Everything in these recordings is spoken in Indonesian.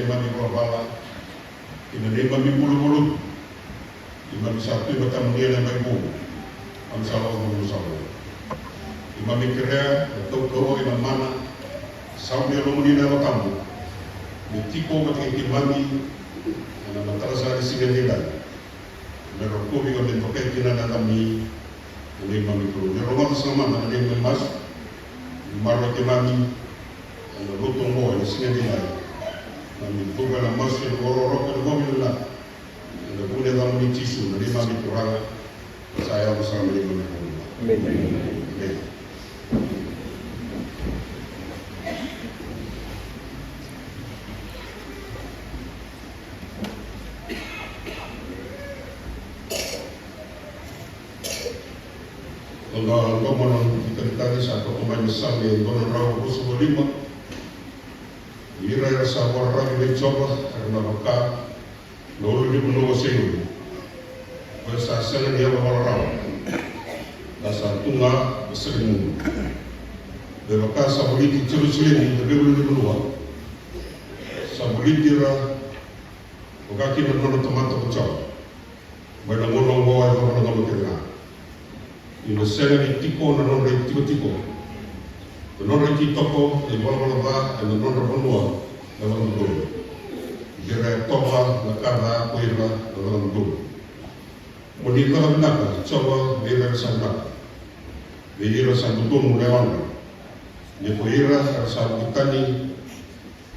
mami bala ina lima mi bulu imami satu batam dia na mai bu am salah bu salah imami krea atau kau ina mana sampai lo mudi na kambu ni tipo mati imami ana matarasa di sini nila na roko bi ngambil tokai kina na kami ni imami kru ni roma sama na ni mas marwa imami ana luto mo di sini nila kami buka na mas ni roro ko mo nila na bune dalam ni tisu na imami kurang saya bersama dengan Amin. Kalau ngomong kita satu pemain besar yang konon rawa kusuh lima, ira rasa orang yang coba karena maka lalu di benua sini, bahasa sana dia bawa rawa, bahasa tunggal sering, bahkan sabuli terus lagi terus di benua, sabuli tira, bukan kita nonton teman-teman coba, banyak orang bawa itu orang kamu kira. Ina sega ni tipo na non rei tipo na non rei toko e bola ba e na non ronua na non do jere toba na kada koira na non do modi kala naka choba vela sanda vela sandu to mu lewan ni koira sa butani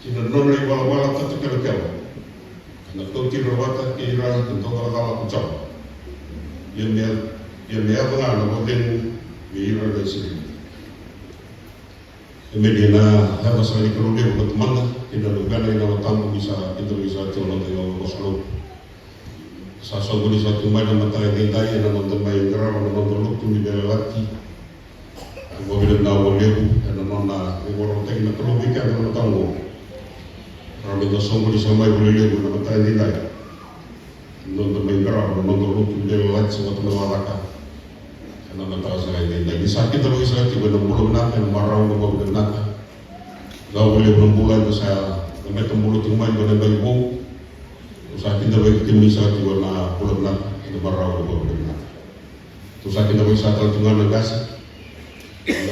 ina non rei bola tatu kala kala na to ti robata kira to kala ku choba yang dia pengal boten biro dari sini. Kemudian ada masalah di keluarga buat teman tidak lupa lagi nama tamu bisa tolong tolong koslo. Sasal budi satu mana mata yang tinggi dan nonton main gerak nonton luk tumi belati. Aku bilang tahu boleh dan nona orang tek nak terlalu bikin dan tamu. Kalau kita semua di sana boleh lihat mata yang tinggi. Nonton main gerak nonton luk tumi belati semua teman malaka. Nama tahu saya ini lagi sakit terus saya tiba belum nak yang marah belum nak gak boleh belum bulan itu saya sampai tembulu tinggal pada bayi bu sakit terus tim saya tiba nak belum nak itu marah belum nak terus sakit terus saya tinggal negas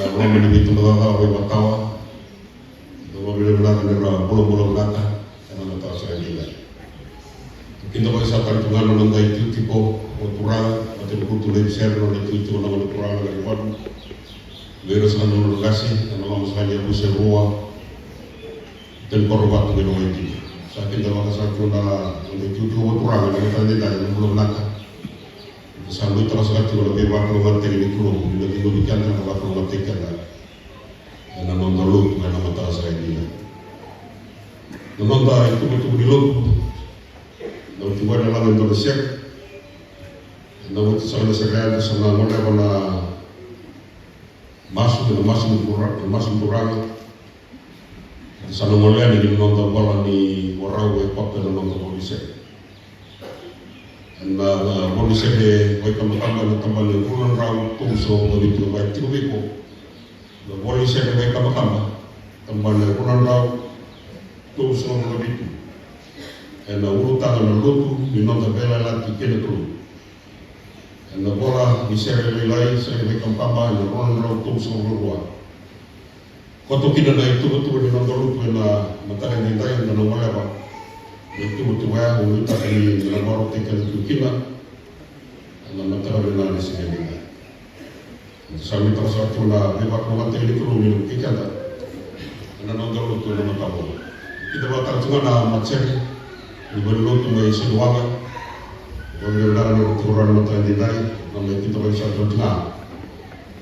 orang menjadi tunggal apa yang tahu belum nak belum nak nama tahu saya ini kita bisa tinggal menonton itu tipe kurang atau buku tulis share itu nama kurang dari mana virus anu lokasi dan nama misalnya busur ruang dan korban dengan itu sakit dalam satu untuk itu kurang dari tadi dari belum nak sampai terus lagi lebih banyak rumah ini dulu lebih lebihkan dan apa rumah tiket dan nama dulu dengan nama tahu saya ini nama itu betul dulu dan tiba dalam Indonesia namun sama sekali sama mana mana masuk kurang sana mulai di nonton bola di orang wepok dan nonton polisi dan polisi de mereka tambah yang kurang raw tuso begitu baik itu beko polisi de mereka tambah yang kurang raw tuso begitu dan urutan dan lutu di nonton bela lagi kena terus na bola di sere lelai sere bekam pamba na ron ro tum so ro koto kina na itu betul di nonton lu na matara ni dai na no mala ba itu betul ya u ta ni na baro tekan tu kina na matara na ni sine ni sami terus waktu na beba ko mate ni ko ni kikata na nonton lu na matabo kita bakal cuma na macet di belu tu mai sinuanga Pemilihan ukuran mata dinai, nama kita bisa terdengar.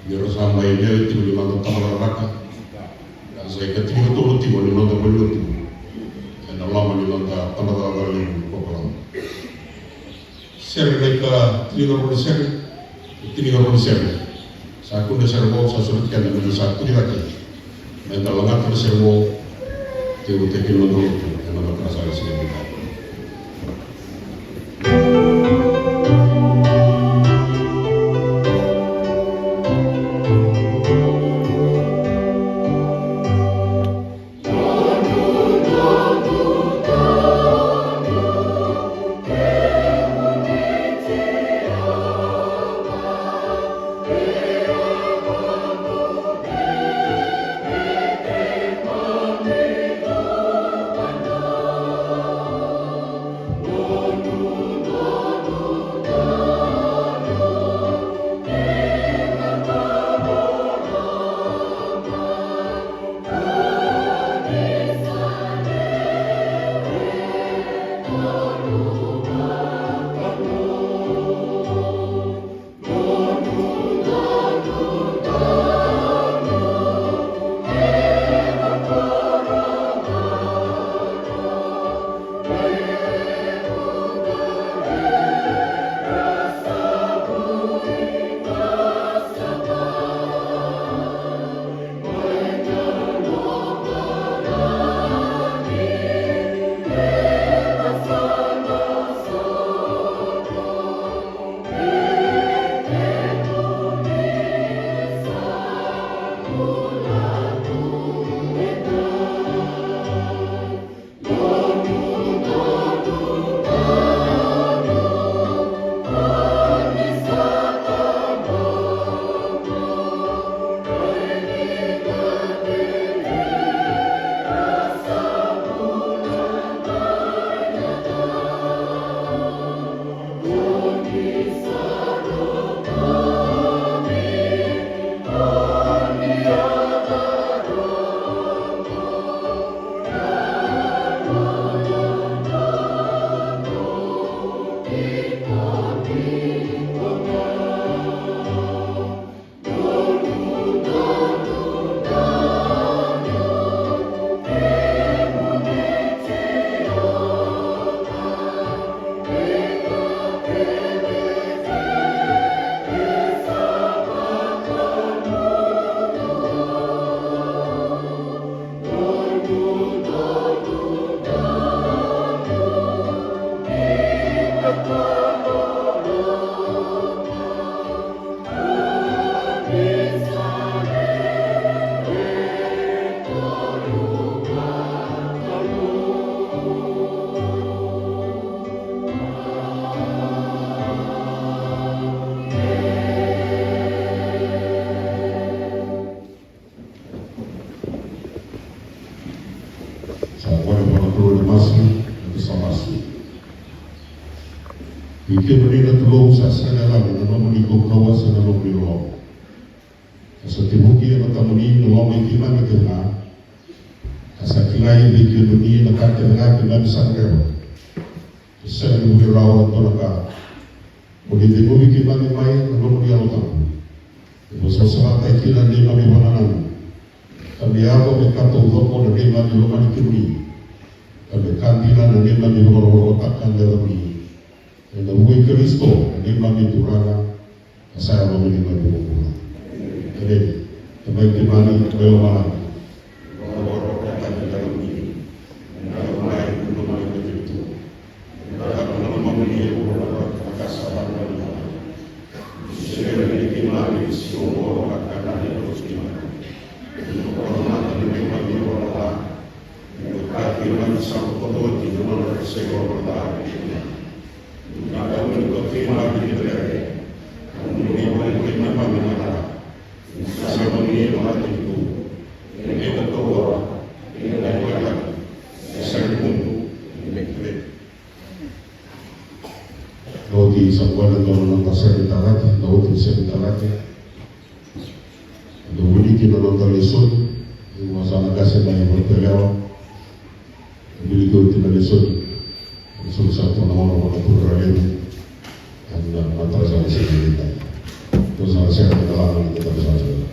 Biar sampai dia itu di mana tahu raka. Dan saya ketika itu betul di mana belut. Dan lama di mana tanah tanah ini populer. Share mereka tiga puluh share. Saya pun share mau saya sulit kan dengan satu lagi. Mental lengan pun share mau. Tiga tekin menurut yang nama terasa di sini. Ike menina tulong sa sanala na naman ikaw kawa sa nalong nilo. Sa tibuki ang matamunin na lomay kinang kina. Sa kinay ike menina nakakina kinang sangkero. Sa nalong rawa ito naka. Kung hindi mo kinang imay, nalong nilotang. Ibu sosok tay kinang di kami mananan. Kami ako may katulog ko na di mani lumani kini. Kami kandilan na di mani hororotakan dalam ini. Dan Nabi Kristo, ini mami turana, saya mau menerima dulu. Jadi, terbaik di mana, terbaik mana. Kalau datang ke dalam ini, kalau lain belum ada begitu. Kalau nama dia berdoa maka sabar dan doa. Segera dikimari semua akan ada terus di mana. Hormat dan mami berdoa. Kaki mami sama kotor di mana segera berdoa. Ada untuk firman diberi, kemudian bagaimana mengenal, sama dia mati itu, ini betul, ini adalah saya pun, Roti sebuah nonton pasar di tarat, roti sebentar lagi, dulu kita nonton lesson, masalah kasih banyak bertelewa, beli kau tidak lesson. Satu nama-nama turun dan antara saya sendiri terus saya kedalam kita bersama.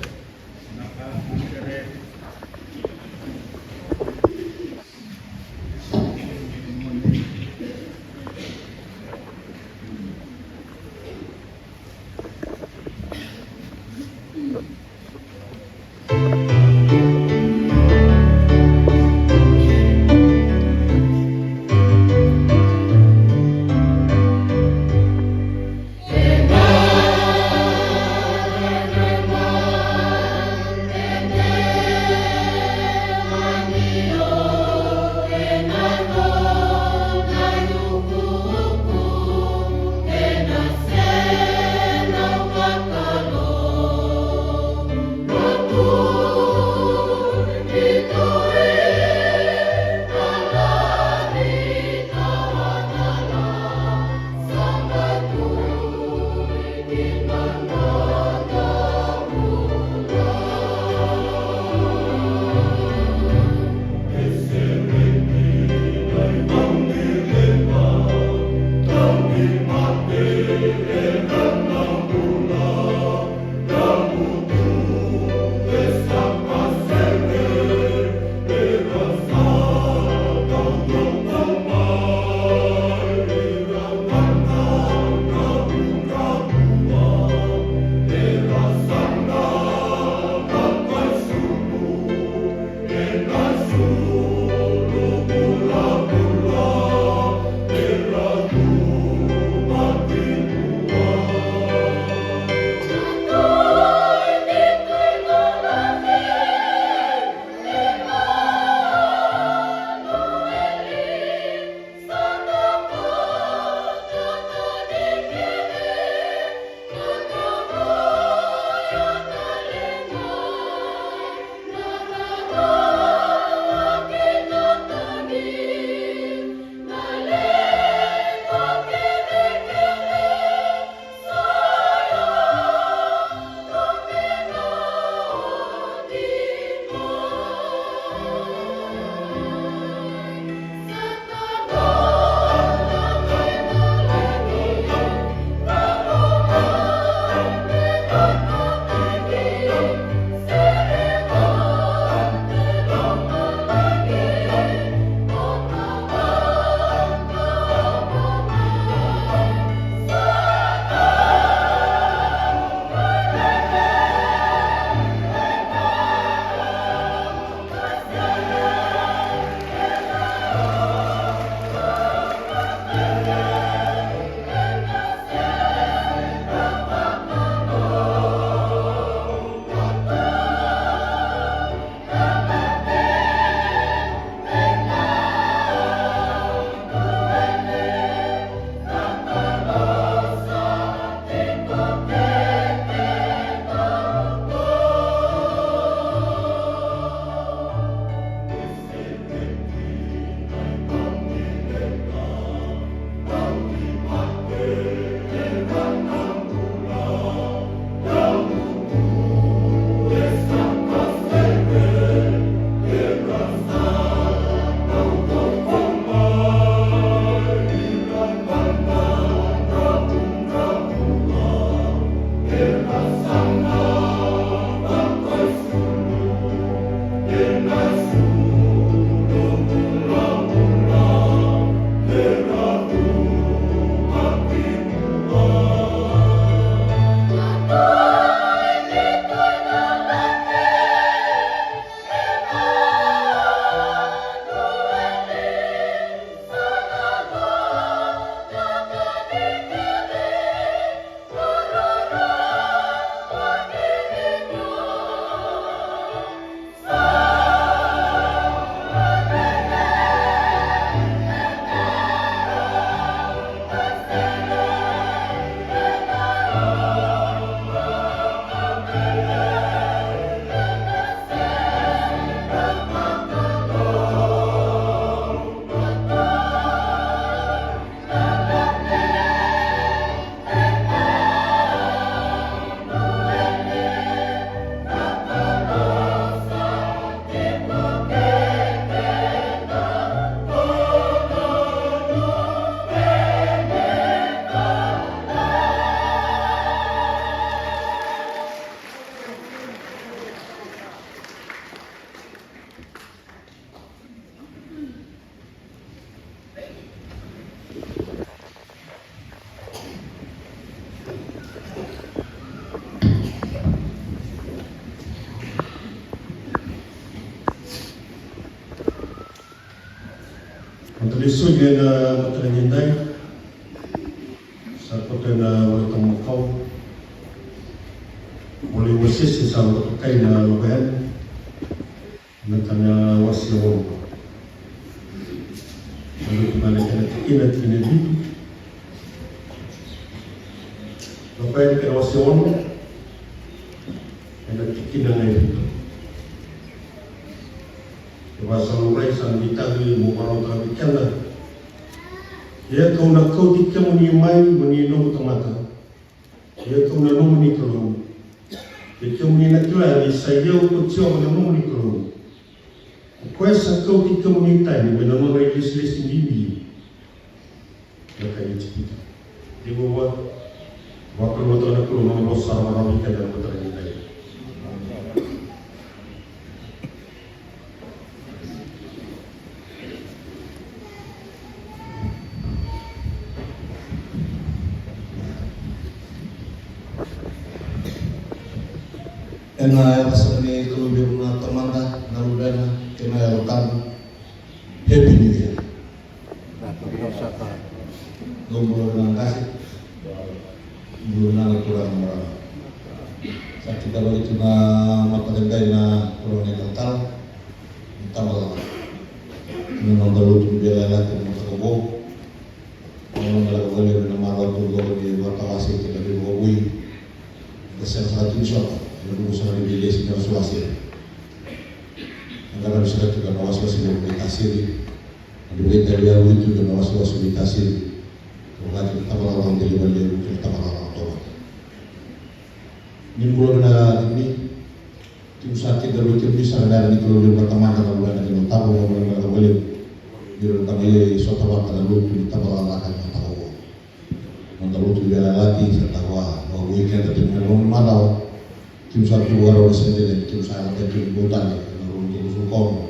Sulit na matalangintay sa pagka na walang tamukaw. Muli wasis sa matukay na lubayan ng kanya wasyawan. Lalu kembali ke inat ini dulu. Lubayan ke wasyawan inat kinang itu. Bahasa Lurai sang ditagi mukarau kami kena. Ya kau nak kau tiga muni mai muni nom tamata. Ya kau nak nom muni kalau. Ya kau muni nak kela ni saya kau cio nak nom muni kalau. Kau esa kau tiga muni tai ni benda nom regis bibi. Ya kaya cerita. Di bawah waktu waktu nak kalau nom besar orang kita dalam pertanyaan ini. Ena kasani kelubir na temanda na lubena kena ya lokal happy new year. Nombor na kasih belum na kurang murah. Saat kita begitu na mata dengkai na kurang lokal kita malah menonton lucu biar lagi mata kobo. Kalau malah boleh na malah tu di watawasi kita di bawui. Besar satu shot. Berusaha dibeli sehingga suasana. Agar bisa juga nawas-nawas yang dikasih, dibeli dari awal itu juga nawas-nawas dikasih. Bukan kita melawan dari balik, kita melawan tobat. Ini bulan ini tim sakit dari tim bisa dari kalau di pertama kalau bulan ini tahu yang mereka boleh di rumah ini suatu waktu lalu kita melawan akan tahu. Menurut juga lagi serta bahwa weekend itu malam tim satu warga sendiri, tim saya tim butan, untuk sukom.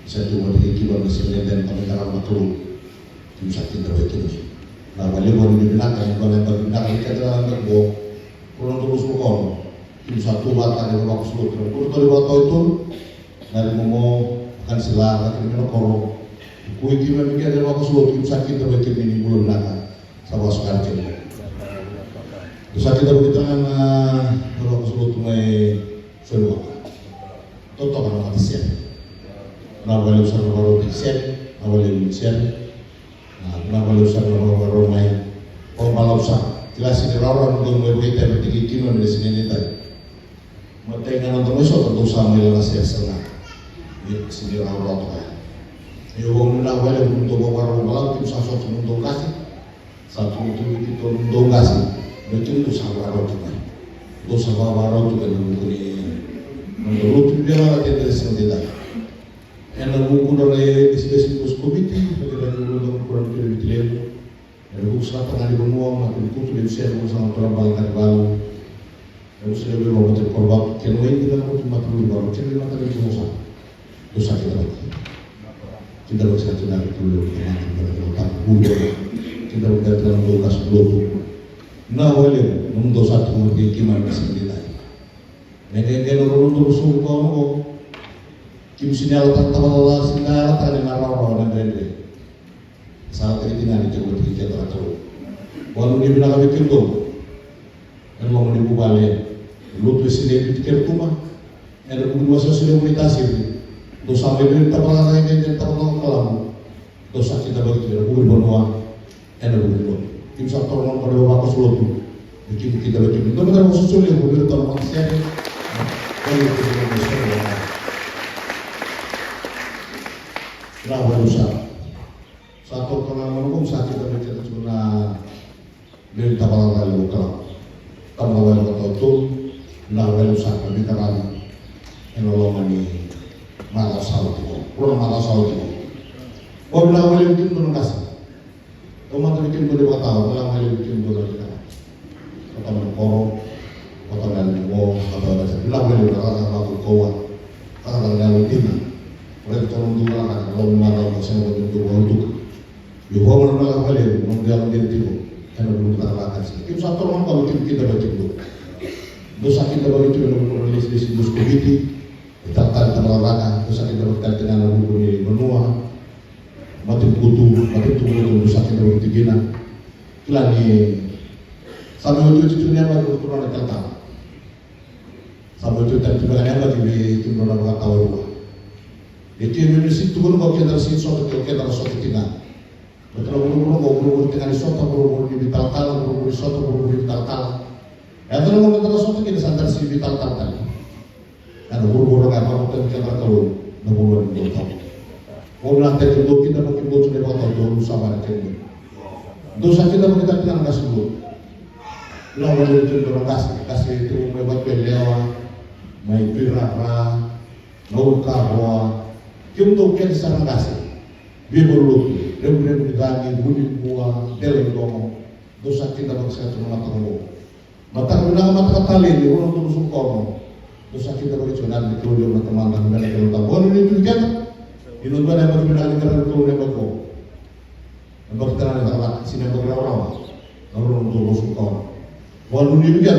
Saya cuma dikibar di sini dan pemerintahan makhluk tim sakit terbaik ini. Nah, balik boleh dibinakan, boleh berbinakan kita dalam berbo. Kurang terus sukom. Tim satu warga di bawah seluruh. Kurang terus waktu itu dari mau akan silang, akan minokoro. Kui tim yang di bawah seluruh tim sakit terbaik ini belum nak sama sekali. Terus kita berbicara kalau sebelum mulai semua, toto kan mati siap. Nawal usah nawal siap, nawal siap. Nawal usah nawal main. Oh malam usah. Jelas ini orang untuk kita bertiga kilo di sini ni tadi. Mata yang nonton besok tentu sama yang nasi setengah. Ini sini orang tu kan. Ia orang nawal untuk bawa malam tim sasot untuk kasih. Satu itu untuk kasih. Betul tu sama orang tu kan, tu sama orang tu kan menurut dia lah kita sendiri dah. Yang lagu kuda le besi bus komiti, bagaimana dulu kurang tu lebih terlebih. Yang lagu selatan ada benua, macam itu tu lebih siap sama orang bangkan baru. Lalu saya lebih bawa macam korban, kenapa ini kita nak cuma perlu baru, kenapa kita tak cuma sah. Dosa kita lagi. Kita bersama dengan dulu teman berdoa, budak. Kita berdoa dalam doa sebelum. Na wale mundo satu mungkin kiman sendiri. Nege orang terus suka kim sinyal tanpa sinyal tadi narau dan dende. Saat ini nanti coba kita teratur. Walau dia bilang kami kendo, dan mau dibubale, lu tu sini pikir rumah, ada kedua sosial komunikasi. Dosa beri tapal lain dan tapal kalam. Dosa kita begitu, ada bui benua, ada bui benua. Tim satu orang pada bapak seluruh itu kita betul itu benar susul yang berbeda dalam manusia ini kalau itu tidak bisa lah berusaha satu kalau ngomong saat kita bercerita sebenarnya dari tabal lalu kalau lalu kata itu lah berusaha tapi karena enolongan ini malas salut kurang malas salut oh bilang boleh bikin menungkas Toma bikin boleh tahu, malah boleh bikin boleh kita. Kata menkorong, kata menengok, kata menengok. Bila boleh kata aku kawan, kata menengok ini. Boleh tolong dulu lah, kalau menengok saya mau tunjuk untuk. Ibu menengok boleh, mendiam diri itu, karena belum kita lakukan sih. Kita satu orang kalau kita baca dulu. Dosa kita begitu dengan menulis di situs komiti, kita tarik terlalu dosa kita berkaitan dengan hubungan benua. matin kutu sakit dari tigina kilani sama itu tujuannya baru kurang kata sama itu tadi tujuannya lagi di tujuan apa tahu itu Indonesia turun kau kita sih suatu kita suatu tina betul buru-buru tengah di suatu buru-buru di tal-tal buru-buru suatu buru-buru di tal-tal ya terus mau terus suatu kita santar si di tal-tal tadi ada buru-buru nggak mau kita kalau buru-buru di tal mau bilang tadi itu kita mungkin bocor di kota dulu sama ada dosa kita kita bilang kasih dulu bilang boleh itu orang kasih itu membuat beliau mai pirara mau kahwa kim tuh kita sana kasih bibur rebu dagi budi buah dele domo dosa kita bangsa itu matang bilang mata tali di orang tuh sungkorno dosa kita bagi cuman di keluar teman-teman dan kalau tak boleh itu kan ini tuh ada bagi bilang negara itu lembako untuk kita ada tak sini bergerak orang tuh sungkorno walau ini kan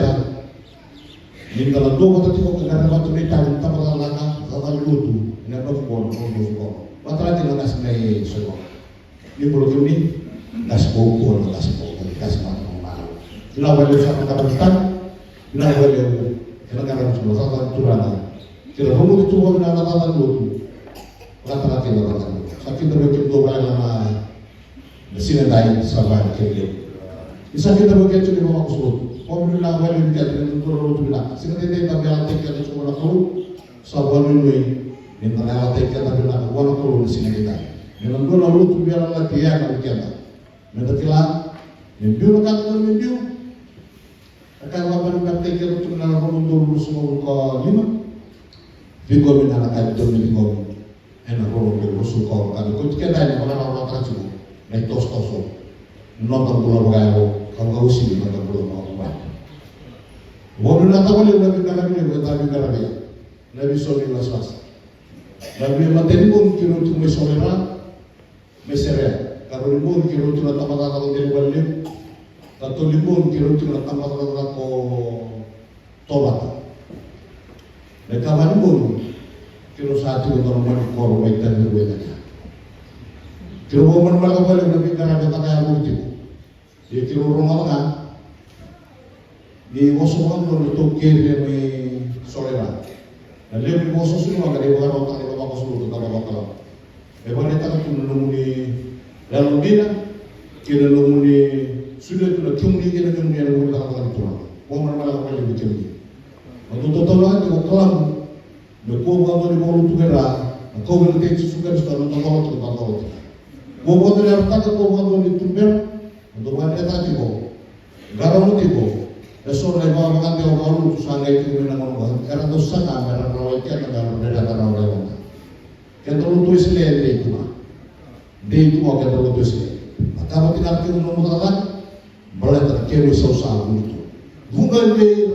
ini kalau dua kota tiga negara batu ini tahu tak bakal laka bakal lutu ini apa pun orang sungkorno mata lagi nak semai semua ini belum ini kasih pokok kasih mana bila boleh satu kata besar bila boleh kita kan cuma satu turana kita rumah itu orang nak datang dulu kata kita datang sakit terbetul dua kali lama mesin lain sabar kerja bisa kita bekerja di rumah kusut orang bilang boleh dia turun bilang sekarang dia tak bilang tekan cuma nak sabar ini ini tak tekan tapi nak orang turun di sini kita dengan dua lalu tu biar Allah dia nak kita mendekilah membiu kan membiu akan apa nak tekan tu nak mundur semua ke lima bingo mina nak ada tu bingo enak orang berusul kau kan kau kita ni orang tak cukup naik tos nonton bola bergaya kalau kau sih nonton bola mau buat bola nak tahu ni nak kita lagi ni kita lagi nabi sallallahu alaihi wasallam nabi materi pun kira tu mesolera meserea kalau limun kira tu nak tambah kalau dia balik atau limun kira tu nak tambah kalau tobat mereka limun kira satu untuk orang korup dan berbeda kira orang mereka balik lebih kerana tak kaya bukti dia kira orang kan di wasokan untuk kiri me solera dan dia di wasos semua kalau dia bukan otak dia bawa kosulu tetap bawa kalau Ewan itu kan cuma nunggu dalam dina, kita nunggu sudah tu nak cuma kita nunggu yang nunggu tak itu lah. Orang malah kau yang cuma. Untuk total lah kita kelam, berkuah kau ni baru tu berah, kau berhenti suka suka nonton kau tu tak kau. Kau buat ni apa tak kau buat ni tu ber, untuk mana tak kau. Garam tu kau. Esok lagi bawa makan dia baru tu sangai tu mana mana. Kerana tu sana, kerana rawat kita kerana beda kerana rawat. Kita lutu Islam itu mah, dia itu mau kita lutu Islam. Kalau tidak kita mengumpulkan, boleh terkiri sosial itu. Bukan dia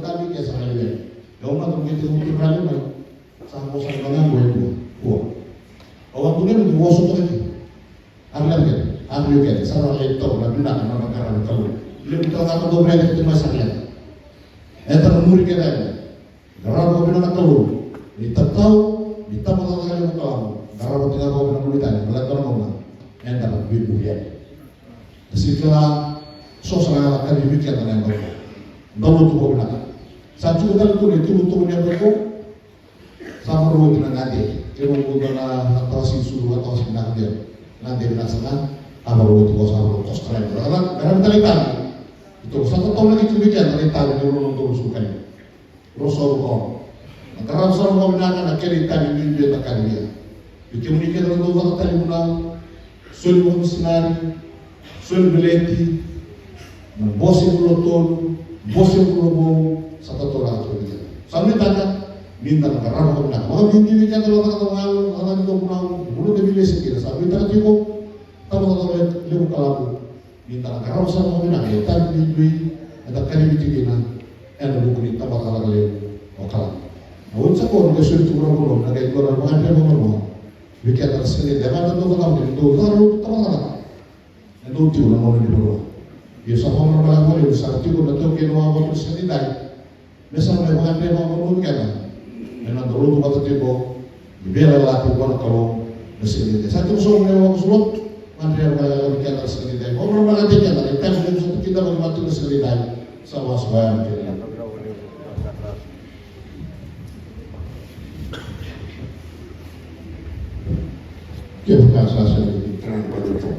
kami kisah dia. Kalau nak begitu mungkin berani mah, sama dengan gue. Orang tu ni itu wasut lagi. Arlian kan, sarang itu, nabi nak nama kerana kalau. Lebih tahu apa tu berani itu masalah. Itu murid kita. Gerang kau bilang kalau, kita tahu. Ditambah kali kalau kalau tinggal kau pernah mulai melihat orang yang dapat bibu dia. Setelah sosial akan dibikin dengan mereka. Dulu tu kau bilang, satu kali tu yang berko sama rumah dengan nanti. Kita mau guna atau si suruh atau si nanti bilang apa rumah tu kau sama kos keren. Karena kita lihat itu satu tahun lagi kebijakan dari tahun yang untuk sukan. Rosol kau. Karena soal kau benar nak kiri tadi dia tak kali dia. Bikin mereka dalam dua kali menang, sul musnari, sul beleti, bosin pulau satu orang tu dia. Sampai tanya minta kerana kau benar. Kalau mimpi mereka kalau tak tahu orang itu menang, bulu dia bilis kita. Sampai tanya cukup, tahu lebu kalabu. Minta kerana soal kau benar. Ya tadi duit ada kali bikin enak buku ni tambah kalau lebu okala. Unsa ko nga sulti ulo na kay ko na mga mo bikin tersendiri dapat tentu kalau itu taruh teman-teman itu tiulah mau di bawah ya sama orang boleh besar tiulah tu kena apa tersendiri dari misalnya mga mau kan dan dulu tu kata tiulah bela lagi kalau Mesin itu satu sore waktu suluk, mandiri orang yang kita sekali dah. Orang mana dia kita, kita sudah satu kita bermatu sekali dah. Sama sebagian kita. Kita kasa sekali terang pada itu.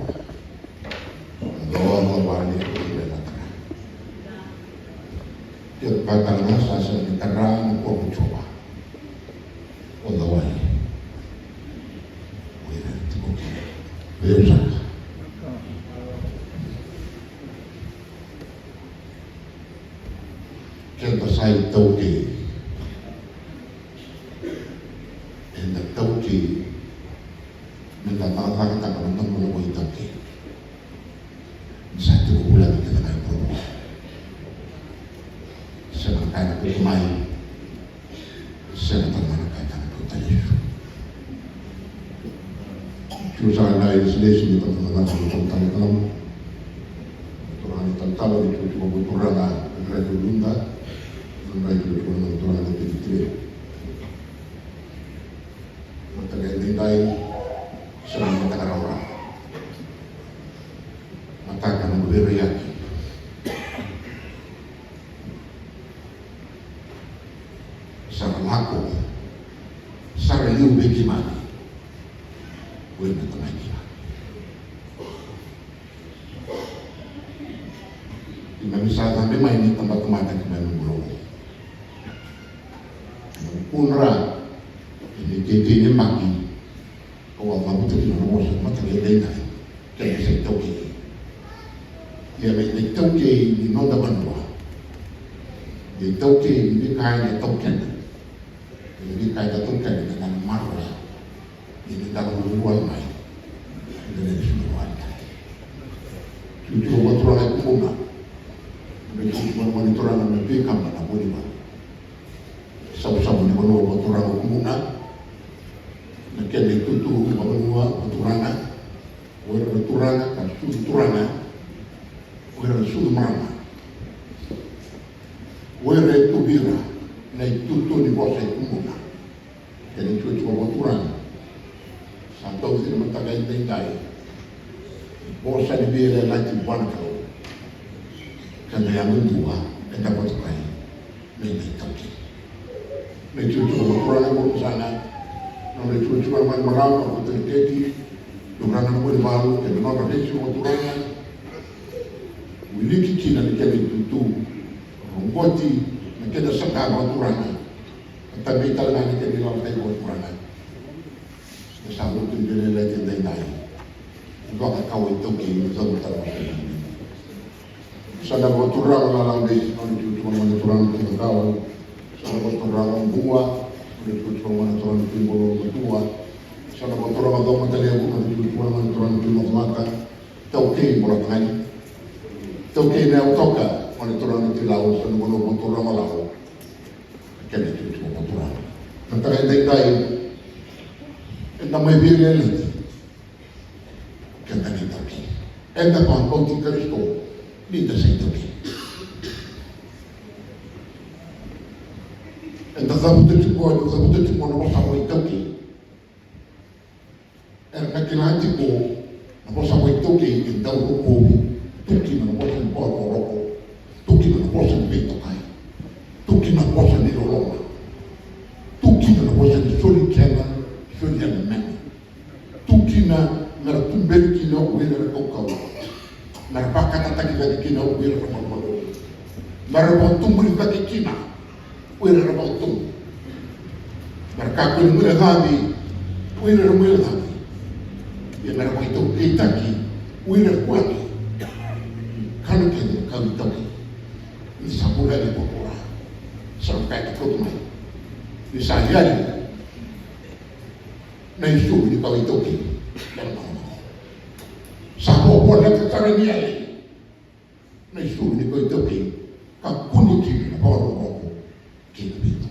Doa mawani kita nak. Kita batang masa sekali terang kau coba. Doa. Kita saya tahu ke, anda tahu ke, minta tahu kita kalau nak mau tahu ke, satu bulan kita nak berapa, sekarang kita kemai, sekarang kita nak bertanya. Susah lain sendiri kita tentang kalam, Tuhan tentang itu cuma berturang lah, mereka bunda, mereka cuma berturang ada tiga. Mereka tinggal senang mengatakan orang, matakan beriak. Sarang laku, sarang liu bagaimana? Boleh bertemu dia. Tidak bisa sampai main di tempat-tempat yang kemarin belum. Unra ini kekenya maki. Kau apa betul di mana masuk mata dia dah. Jadi saya tahu ke. Dia beritahu tahu ke di nota bandua. Dia tahu ke di kaya tahu kan. Di kaya tahu kan dengan marah. Ini dalam luar mai, ini dari luar. Cuci obat orang itu pun, mereka cuma monitor orang lebih kamar nak boleh bah. Sabu-sabu ni mana obat orang itu pun, nak kena itu tu obat orang, kan sudu orang sudu mana, orang itu bira, nak itu tu ni bosai pun, jadi cuci obat orang. Atau sini mentaka tinggal, bosa di biar lagi buat kau, kerana yang kedua kita buat lain, ini tak. Ini cuci orang yang berusaha, orang cuci orang merawat, aku terjadi, orang yang boleh baru, kita nak ada semua orang, miliki Cina ni kita itu, romboti, kita sekarang orang, tapi kalau nanti kita nak ada orang. Sabut tu dia lagi lain. Gua kau itu kini zaman terbaik. Sada boturang lalang di sini cuma boturang kita tahu. Sada boturang buah, cuma boturang timbul buah. Sada boturang dom materi cuma boturang timbul mata. Tahu kini bola tangan. Tahu kini aku toka boturang di laut, sada boturang laut. Kini cuma boturang. Antara yang enda mai biar lagi, kita ni tapi, enda pun kau tinggal itu, ni dah saya tapi, enda sabut tu mana sama itu ki, enda kita tu mana sama itu ki, enda rupu, tu ki mana bosan rokok, tu ki mana bosan pintu kai, tu ki mana bosan di lorong, tu ki mana bosan di suri kena. Sudah memang, tukina meratumbel kino wira kau, merpakat tak kita kino wira kau, merpatum beri bagi kina wira kau, merkakun wira kami, wira kami, dia merpa itu kita ki wira kuat, kan kita kami tahu, ini sabula di bawah, sampai ke rumah, di sana. Na isu di kau itu ki, sahaja pun nak cara dia ni. Na isu di kau itu ki, kau kuni ki, kau orang ki lebih tu.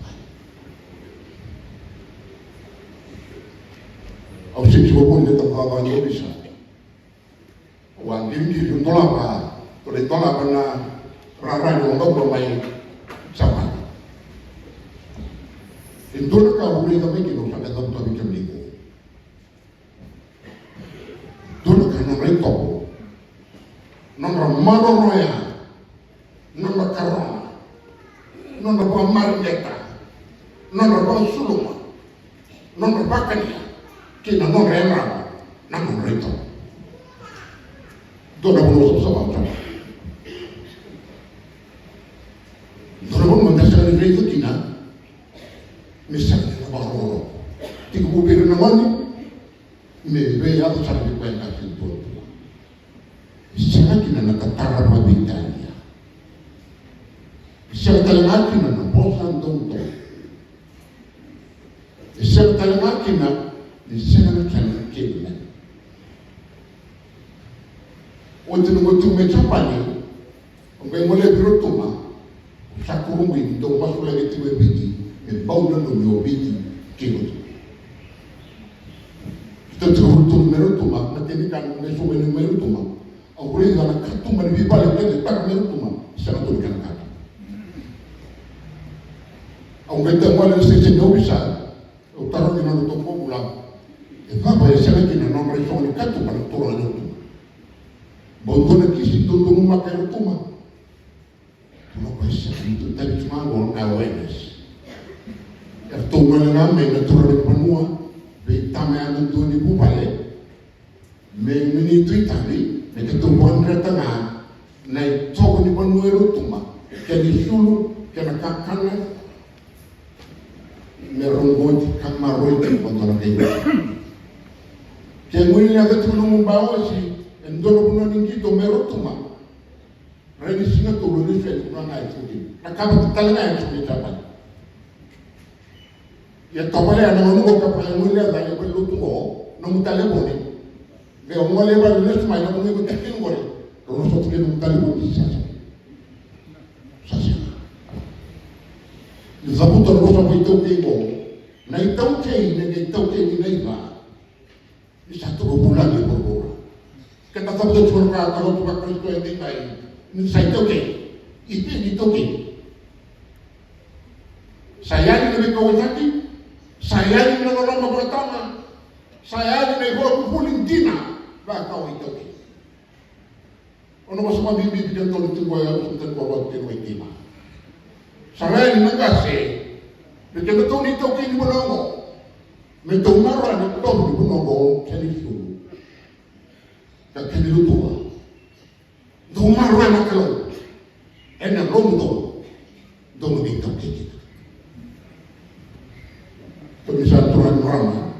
Aku sih cuba pun dia tempat ni bisa. Wan ini di tolak apa, boleh tolak mana rara yang orang bermain sama. Itu kau boleh kami kita sampai tempat macam ni. nonra maroroya, nonra karona, nonra ba margeta, nonra ba suluma, nonra ba kania, kina nonra enraba, na nonra ito. Dona bulo sa bawah. Dona bulo mandasa ni itu kina, misalnya na baroro, tiga bubir na mani, me be ya tu sabi ko en atin po. Siya kina nakatara mabitanya. Siya talaga kina na bosan tonto. Siya talaga kina ni siya na kina. Untuk mengutuk mencapanya, orang mulai berutama, sakurung ini, tu masuk lagi tiba biji, membau dan membau biji, kilo. Kita terutama merutama, nanti ni kan mesu merutama. Aku ini kalau katu lebih balik lagi, tak merutama, sangat tu kan kata. Aku kita mulai sesi jauh bisa, utara di mana tu pulang. Apa yang saya kena nomor itu ni katu pada turun itu. Botona kisi tuntun makai rutuma. Tuma kuasa itu tadi cuma gol awareness. Ertuma ngame na turun panua, betame anu tu ni bupale. Meni tuitani, mereka tumpuan retanga, naik toko ni panua rutuma. Jadi sulu kena kakana, meronggot kamaroi tu botona kayu. Kemuri ada tu numbawa si. Ndolo kuna ningi to merotuma. Rani singa to lori fe kuna na ituki. Nakaba talana ituki tapan. Ya topale ana ngono ko pa ngule za ya ko lutungo no mutale boni. Be ngole ba le suma na ko ko tekin ngore. Ro so tuke no mutale boni sasa. Sasa. Zabuto ro so ko ituki ko. Na ituki ne ituki ni na iba. Ni satu ko bulan ni ko. Kita sabda curka kalau tuh Kristo yang tinggal ini saya itu oke. Saya ini lebih kawinati, saya ini orang pertama, saya ini orang kulintina, bakal itu oke. Ono masuk bibi dan kalau itu gua harus tentang bawa kulintina. Saya ini negasi, begitu tuh itu oke di Bonongo, mentumar di tuh di Bonongo jadi itu. Kaki dulu tua, domar mana kalau, enak rondo, dom bintang kita. Kemisal Tuhan Rama,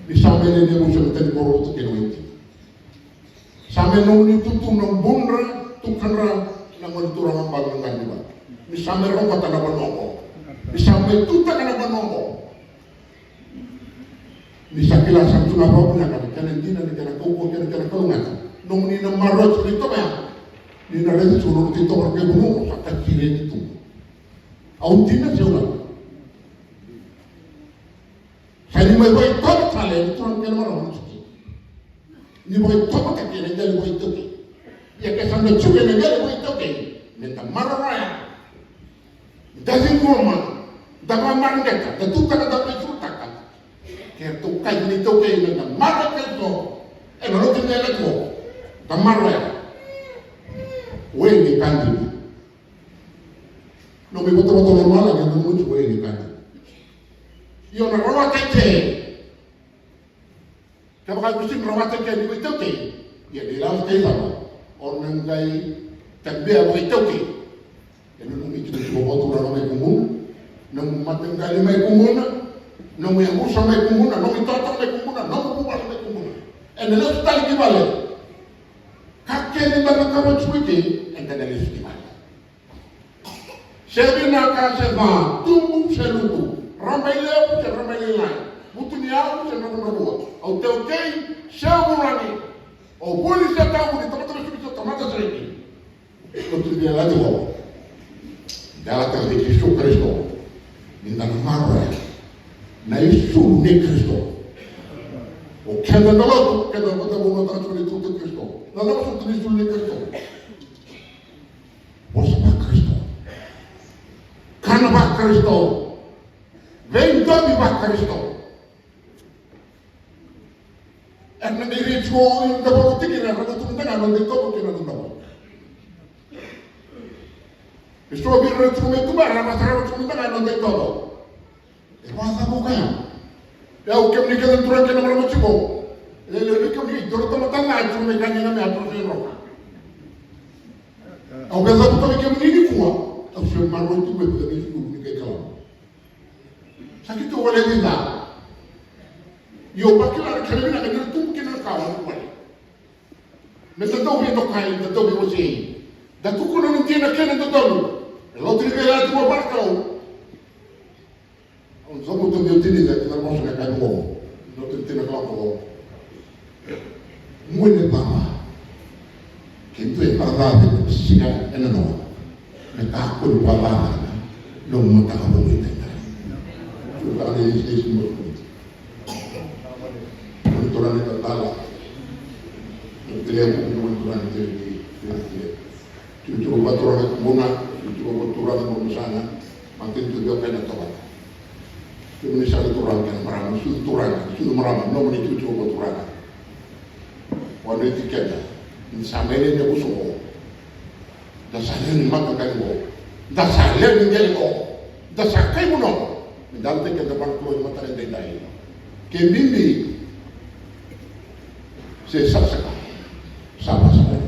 di sampai ini dia muncul dari korup tu kena itu. Sampai nunggu itu tu nombunra, tu kenra, namun itu orang bangun kan juga. Di sampai orang kata nak bernongko, di sampai itu tak kena bernongko. Di sakilah satu nama punya kan, kena dina kena kau kena kau nak. Nung ni na marot itu ya, ni na rin suruh itu pergi bunuh sakit kiri itu. Auntina siapa? Saya ni mau top kali itu orang kena marah macam ni mau top tak kira jadi mau itu ke? Ya kesan tu juga ni jadi mau itu ke? Minta marah raya. Jadi rumah, dapat marah kita, tentu tak ada itu tak. Kertu kaji ni tu ke? Minta marah kertu, baru kita lekuk. Tamarra, wengi kandi. No me boto normal, que no mucho wengi kandi. Yo na roba tete. Kapag gusto roba tete ni bitoke, ya di laut kay sama. Orang ngai tambi ako itoke. Ano nung ito ko boto na may kumun, nung matanggal may kumun, nung may usa may kumun, nung itotok may kumun, nung bubal may kumun. And the last time gibale. Kakek bagi kawan cuci, engkau dari segi mana? Sebina kaseba, tunggu seluruh, ramai lep, ramai lain, butuh niat, jangan berbuat. Auto kei, siapa oh boleh saya tahu di tempat-tempat itu tempat sering. Untuk dia lagi bawa, dalam kali Yesus Kristus, minta marah, na Yesus ni Kristus. Oh kita dulu, kita bertemu dengan Yesus Kristus. Lalu masuk tulis tulis Kristo. Bosma Kristo. Karena bak Kristo. Vento di bak Kristo. En diri tuo yang dapat tinggi na kada tu tengah non di topo che non dopo. E sto birro il strumento barra, ma sarà lo strumento che non di topo. E basta bucaya. E ho che mi chiedo il che non me lo faccio. E le che mi chiedo, lo matanaggio, mi cagni na me altro in roca. Ho pensato che mi chiedi qua. Ho sempre marro tu per vedere tu che calamo. Sai che tu vuole di là? Io perché la cervina che non tu che non cavolo qua. Me da dove to kai, da dove così. Da tu con non tiene che ne da dove. E lo ti rivela tu barco. Non so molto mio tieni da la cosa che cade uomo. Non ti tiene capo. Muore pama. Che tu hai parlato di siga e no. E capo di parlare. Non mi cavo di te. Tu parli di stessi molto. Turane kandala, terlihat turane di, cucu turane kemuna, cucu turane kemusana, makin tu dia kena tobat. Itu misalnya turane kena meramu, sudah meramu, nomor itu cucu turane. Wanita tiketnya, sampai ini dia busuk. Dasarnya ni makan kali bo, dasarnya ni jadi bo, dasar kai buno, mendalam tiket depan keluar mata yang dendai. Kembali. Saya saksikan sama-sama.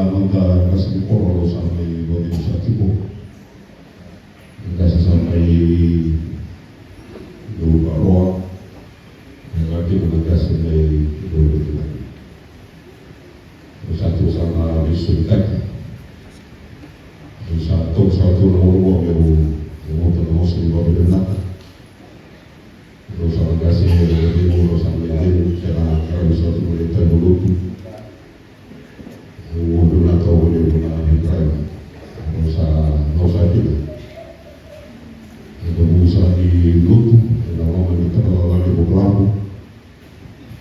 manta kasi poro sampai bodi sa tipo. Kasi sampai do baro. Lagi kasi may do dito. Satu sama disulikat. Satu na mo yung sa iba na. Terus orang kasih lebih murah sampai ini karena kalau suatu berita dulu mobil atau boleh guna drive usah kita itu usaha di lutu dan orang kita lagi berlaku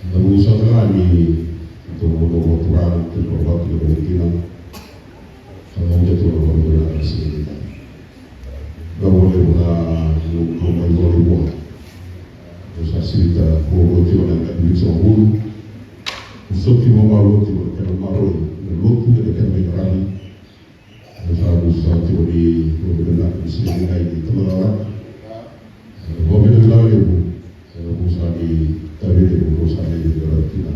dan usaha lagi untuk motor itu berbatu kemungkinan kalau jatuh orang berada di sini nggak boleh guna rumah dua facilita pogotivo na condizione uno sotto valore che non marrone nell'otto delle carte grandi usare usativo di problema di sistema di trovare come del lavoro usare davvero usare di relativa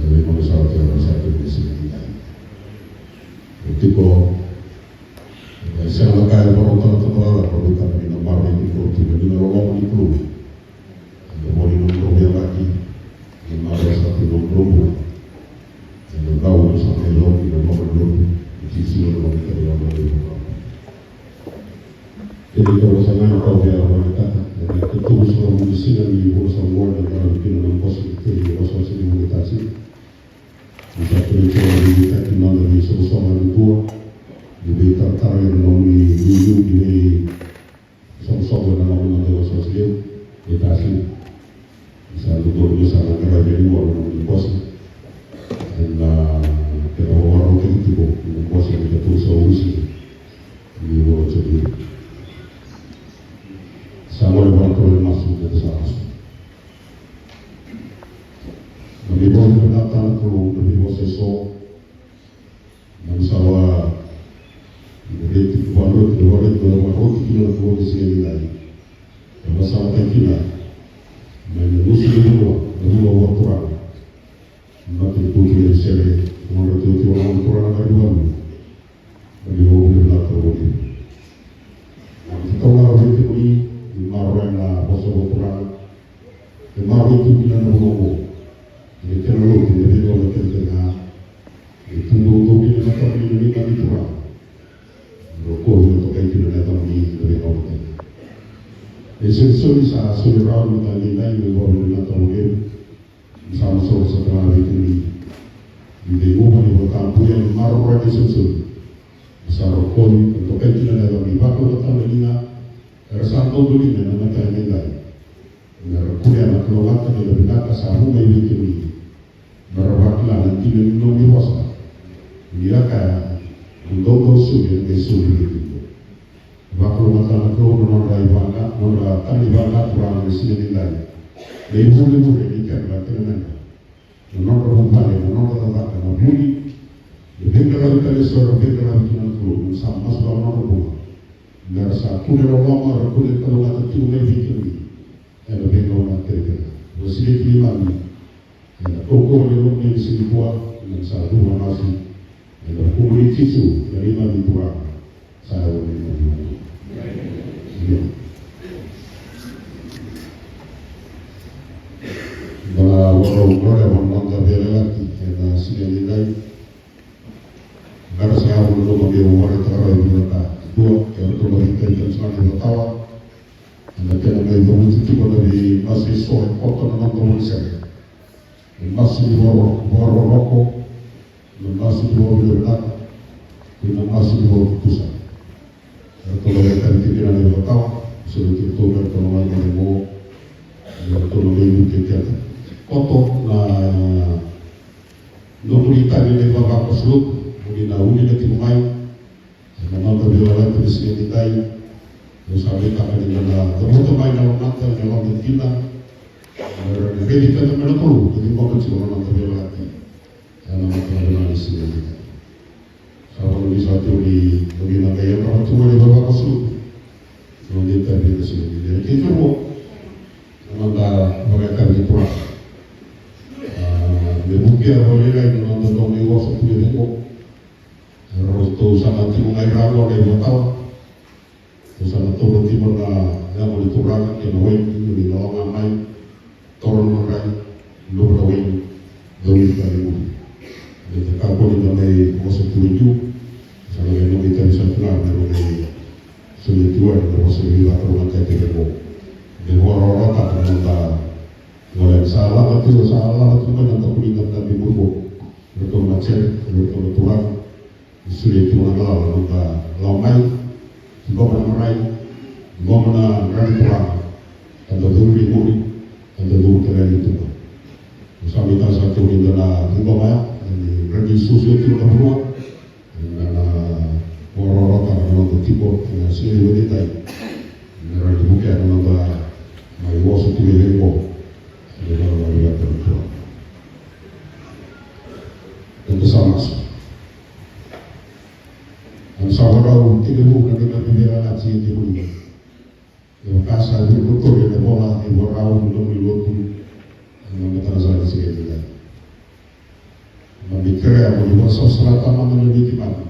avevamo usato di sistema tipo se la cae volontà di trovare prodotta di non marrone di prodotto di nuovo di più Mori non proviamo lagi, non ada satu nomor, dan tahu sampai lagi dan nomor di sini nomor kita yang ada. Jadi kalau saya tahu dia orang kata, jadi ketemu sama di sini di urusan luar dan kalau bikin dalam positif di urusan komunikasi, bisa kerja di kita kenal dari sama itu, lebih tertarik dalam di sama-sama dalam sosial, kita sih. Satu dulu sana kerajaan luar di pos dan orang itu di pos yang kita tuh solusi di luar jadi sama orang kalau masuk ke sana lebih boleh pendatang kalau lebih boleh sesuatu dan sawa itu baru kita di sini lagi kalau sampai kita Dulu Quran, nanti putri seri, orang itu orang Quran dari mana? Dari orang belakang orang. Kita orang itu ni marah na pasal Quran, marah itu kita nak ngomong. Jadi kalau kita ni orang kita itu dulu kita nak kami ni kami Quran. Rokok itu kayak kita nak kami dari orang. Esensial sa saudara tadi lain berbau dengan tahu sama-sama setelah itu di rumah di kampung yang marah esensial sarokon untuk itu ada di bakal datang lagi rasa tahu dulu dan nama kami lain kuliah nak keluar dari berita sahaja mai itu berbaklah nanti minum di wasa dia kaya untuk sudah itu bakal masalah keluar orang ibangga, orang tani ibangga kurang di sini lagi. Dari bulu ini kerana kerana orang bukan orang tetap orang bulu. Dengan kalau kita seorang dengan kita keluar sama seorang orang bukan. Dari satu orang lama kulit kalau kita cuma fikir ni, ada dengan orang kerja. Bersih lima ni, toko orang ni sini buat dengan satu orang asli. Ada kulit cicu dari mana dibuat. Saya orang ini. Walau boleh memantau lagi, karena sini lain. Karena saya belum mengambil wanita orang mereka dua, yang itu berikan dan sangat bertawa. Dan kita mengambil itu pada di masih soal kota dan teman saya. Masih di bawah rokok, masih di bawah berat, dan masih di bawah pusat. Kalau mereka tidak ada bertawa, sudah itu bertolongan dengan mau, bertolongan kita. Kotor na nomorita ni baba kosluk muli na uni na timay na mga biwala to sini ditay no sabi ka kanila na damo may na nata na mga kita ready ka na manapuro hindi mo kan siguro ng biwala na mga biwala sini ditay sa wala ni sa teori muli na kaya pa tuwa ni baba kosluk no ditay ni sini ditay kito mo mga mga kanila mungkin pia boleh lagi nonton dong di WhatsApp tu dia kok. Rosto sana tu ngai rago dai botau. Sana tu nanti mana yang boleh turun ke nawen di lawan mai turun merai lu nawen doi kali. Jadi kalau di dalam WhatsApp tu itu sana yang kita bisa kenal dari sulit tuan dari WhatsApp itu atau nanti kita kok. Di orang-orang tak mengenal. Mulai salah itu mana tak kulihat dari buku. Betul macam betul tuan sulit tuan lalu lamai, gomana merai, gomana rani tuan, ada dulu muri, ada dulu terjadi itu. Misalnya kita satu di dalam gomaya, rani susu itu ada buat, dan orang-orang tak mengenal tipe sulit wanita. Rani bukan mengenal mai WhatsApp tu yang kok. Dalam variat tertentu. Dan bersama dan sahabat tiga bulan dengan pembela nasi di Hulu. Yang kasar betul yang bola yang berau belum dilutu yang bertazar di sini juga. Memikir yang boleh masuk selatan mana lebih gimana?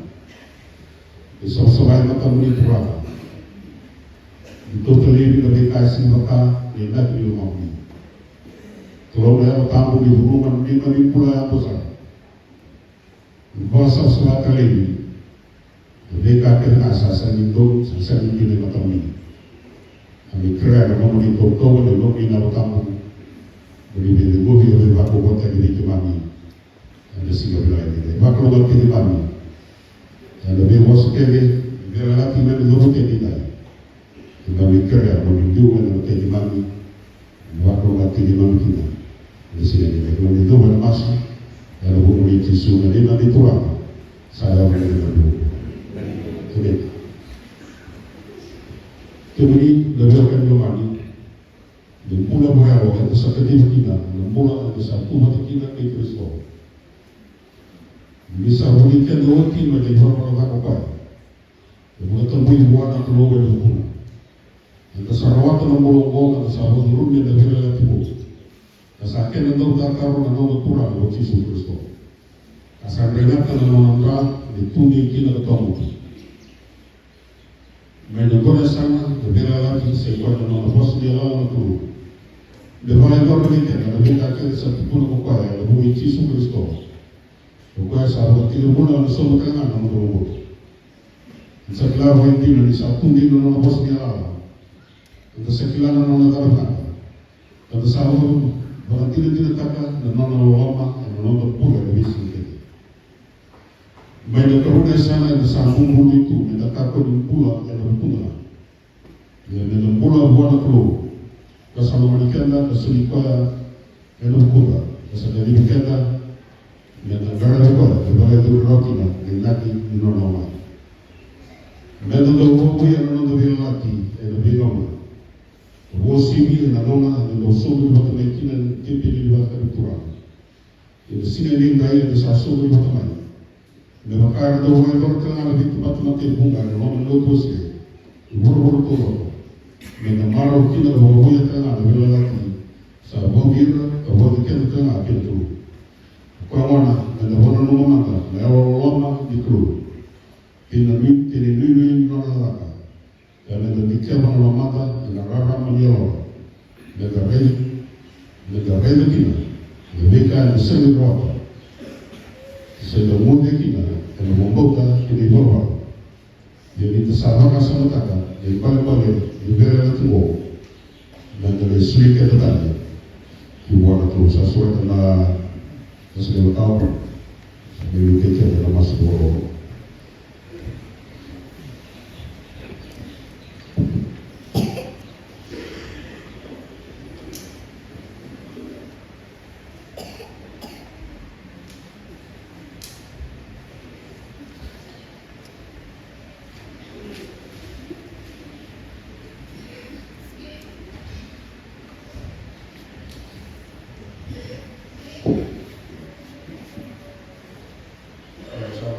Besok selain makan beli kurang. Itu terlebih lebih kasih maka tidak di rumah ini. Kalau dia tamu di rumah ini kami pula yang besar. Bahasa selatan ini, mereka kena asasan itu, asasan ini dengan kami. Kami kira kalau di kau dan kami nak tamu, beri beri mobil beri baku kota di kami. Ada singgah lagi. Baku kota di kami. Ada bebas kiri, berlatih mana dulu kita. Kami kira kalau di dua dan kota di kami, baku kota di kami kita. Di sini kalau itu mana masuk, kalau bumi tisu nanti nanti turun, saya boleh dulu. Oke. Kemudian lebarkan lemari, dan mula berapa kita sekali kita, mula ada satu mata kita ke Kristus. Bisa berikan dua tim menjadi orang-orang apa? Mula temui buat atau logo di hukum. Kita sarawat mula kita sahabat turun dan bela tipu. Kasakit nandang takar nandang turun buat Yesus Kristus. Kasar renat nandang nandang dituni kina ketemu. Menegor sana bela lagi seekor nandang bos dia lawan tu. Depan ekor kita ada benda kita satu pun bukan ada buat Yesus Kristus. Bukan sahabat kita mula nasab tangan nandang buat. Setelah wanti nanti satu di nandang bos dia lawan. Untuk sekian nandang nandang. Kata sahabat bahkan tidak kata dan nona lama dan nona pula lebih sedikit. Banyak kerana sana yang sambung bulu itu minta takut dan pula yang berpunca. Yang minta pula buat keluar. Kasama manikanda kesulitan yang berpunca. Kesadari manikanda minta negara apa? Negara itu berlakilah yang lagi di nona lama. Minta doa yang nona lagi yang lebih lama. Bosibi na nona na sobo ba kami kinan tipi ba ka turang. Ito sinaling dahil sa sobo ba kami. Na makara daw ay dorka na dito ba tumati bunga na mga lobos ke. Buru to. Na maro kinan ba buya ka na wala laki. Sa bawira ka ba ken ka na pintu. Ko mana na wala no mata na wala di kru. Kinami kinini no na ka. Karena demikian mata negara menyewa negara itu kita demikian seni berapa sehingga mudah kita yang membuka ini berapa jadi tersabar sama kata jadi balik negara itu dan dari sedikit tadi dibuat terus sesuai dengan sesuai tahu sebelum kita dalam masa dulu.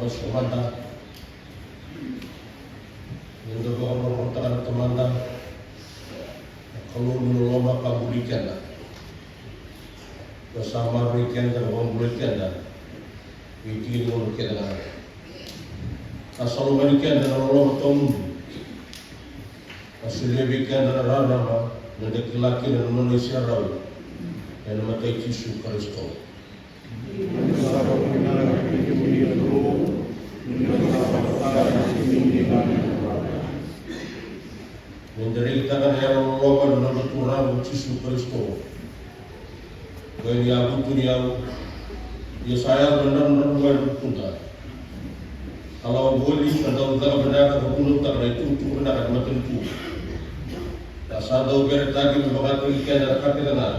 Semata yang orang teman-teman kalau dulu lomba kabulikan bersama weekend dan orang weekend dan weekend orang weekend dan asal weekend dan orang tom asal weekend dan rana dan laki dan manusia rawi dan mata Yesus Kristus. Menjadi kita kan yang Allah dan Tuhan Yesus Kristus. Kaya niya buto niya Yesaya benar-benar punta. Kalau boleh kalau kita benar kepunut tak itu benar macam itu. Asal tahu bertagi membaca ikan dan kaki tanah.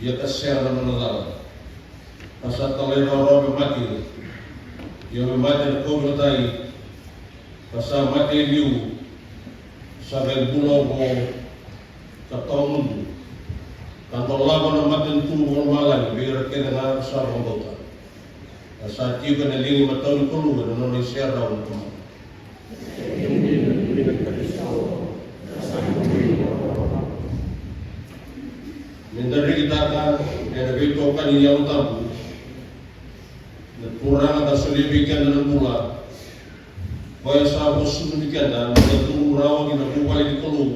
Ia keser dan menolak. Asal tahu orang mati. Ia mati kau bertai. Asal mati liu. Sampai pulau kau ketemu. Kantor laban matin tu malang biar kena nak sah membawa. Saat itu kena lini matau dulu dan orang share daun tu. Menteri kita kan ada betokan yang tahu. Kurang ada selibikan dalam pula. Bayar sahabat selibikan dan tentu rawa kita kembali di keluh.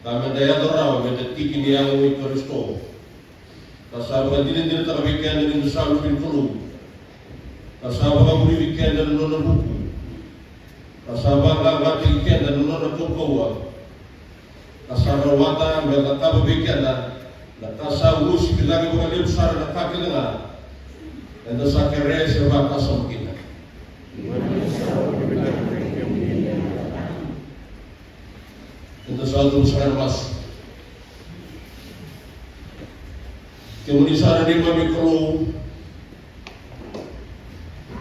Kami daya terang, kami tiki dia yang Kristus. Kasaba din tak weekend din sa lubin kulo. Kasaba ka buri weekend din no buku. Kasaba ka bati weekend din no buku. Kasaba wata beta ka weekend na kasaba usi bilagi ko kali usara na kakilanga. Endo sa kere se ba kasam kita. Endo sa tu usara mas. Kemudian sana ni mami kalau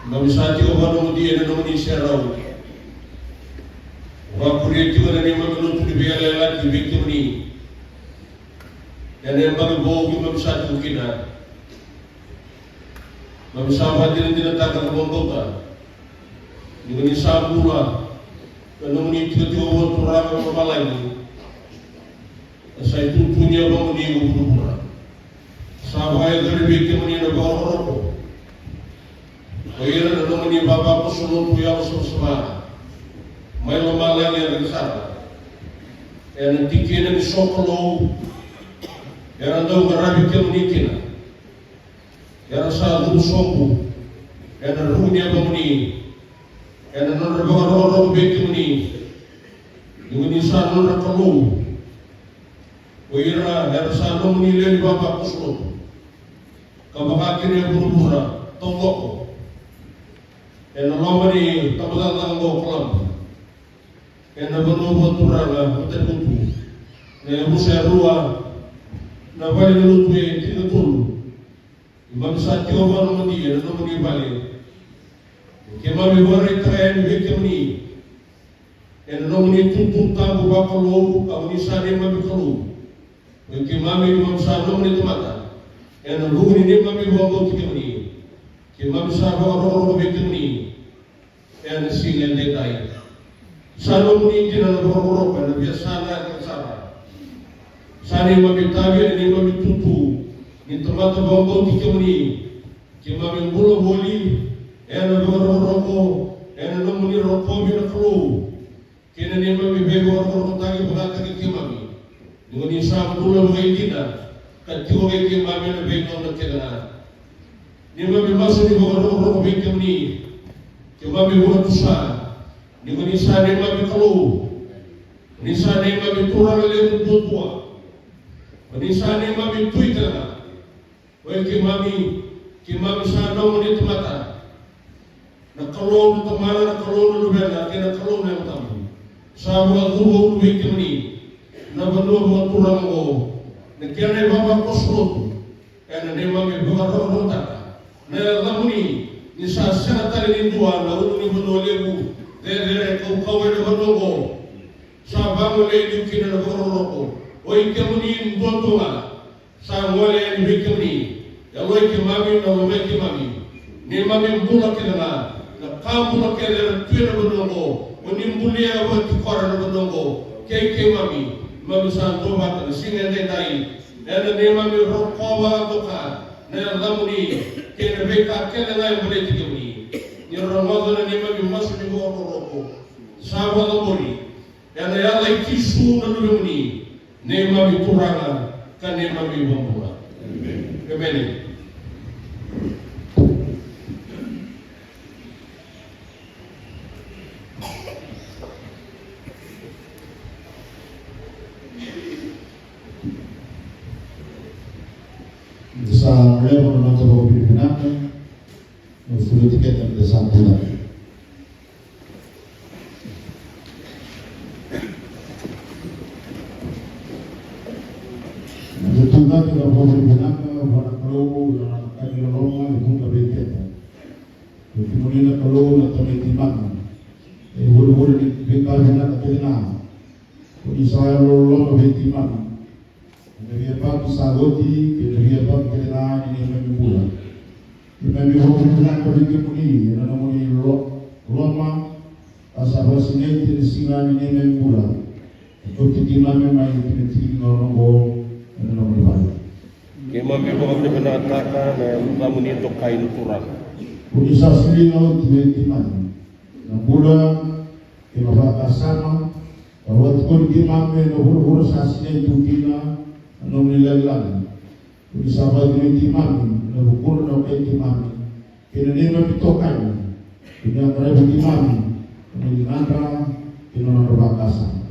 mami sahaja orang dia dan orang Israel, orang Korea juga ni mami lu tu dibiarkan lagi victim ni, dan yang mami bawa mami sahaja mungkin mami sahaja tidak takkan membongkar, dengan Islam pula, dan mami tiga-tiga orang turang orang lain, saya tu punya bang ni guru. Sahabat yang lebih kemana nak bawa rokok. Kaya nak namanya bapa pesulun yang bersama. Mai lama lagi yang besar. Yang tikin yang sokolo. Yang tahu ngarabi kemana. Yang satu sopu. Yang ruhnya kemana. Yang nak bawa rokok kemana. Dengan insan nak kalau. Kaya yang satu menilai bapa pesulun. Kabakakir yang buru-buru, tolok. Yang nama ni tak berdatang bawa kelam. Yang berubat turang, betul betul. Yang berusaha ruang, nak balik dulu tu yang tidak betul. Imam Sati orang nama dia, nama dia balik. Kemari beri tren victim ni. Yang nama ni tuntut tahu bakal lu, kamu ni sari mami kalau. Kemari Imam Sati nama ni temata. Yang lugu ni mami bawa tiga ni, kemami sahabat orang betul ni, yang single detai. Selalu ni jangan orang kan biasa nak kesana. Sani mami tabi ni mami tutu, ni tempat bawa tiga ni, kemami bulu boli, yang orang yang namuni rokok bila keluar, kena ni mami bawa orang tagi berkata kemami, dengan Islam bulu bagi kita. Katiwa kay mami na bengkong na kailangan. Ni mami masuk di bawah roh bengkong ni. Kay mami buat dosa. Ni mami sana mami kalau. Ni sana mami turang lewat tua. Ni sana mami tui kena. Wei kay mami sana mami temata. Na kalau temana na kalau lubena kena kalau na tamu. Sahabat guru bengkong ni. Na bandu buat turang go. Kena bapa kosrot, kena ni mami bukan orang tak. Nela muni, ni sasa tali ni dua, lalu ni berdolebu, dere kau ni berdogo. Sahabat mulai diukin na berdogo. Oi kemuni bontonga, sahabat mulai diukin ni. Kalau kemami na mulai kemami, ni mami bulat kena, na kamu nak kena tuan berdogo, muni mulia buat koran berdogo. Kemami. Mami santo mata singa detai ena nema mi rokoba toka na lamuni kene beka kene na boleh tikuni ni romodo na nema mi masu mi roko sawa do bori ena ya lai kisu na lumuni nema mi turanga ka nema mi bombura amen. Sa leo menonton kopi pinake, sudah tiket yang ada satu lagi. Juga tidak kopi pinake, pada kalau yang kaji lolongan itu nggak tiket. Kemudian kalau nanti metimak, buru-buru di bengkel pinake kena. Kodi saya lolong metimak. Dia pak sagoti, dia pak kena ini membuat. Kami hubungan politik ini, namanya Roma, asal sini tidak singa ini membuat. Untuk kita memang kita orang namanya. Kema mi ko abne bena taka na namun itu kain turang. Bisa singa kita membuat. Kema pak sama, bahwa kita memang sasnya itu kita. Nung nilalang, kung sabat ng timami, nabukuro na kay timami, kinanima pitokan, kinakara ng timami, kinanara, kinanarabakasan.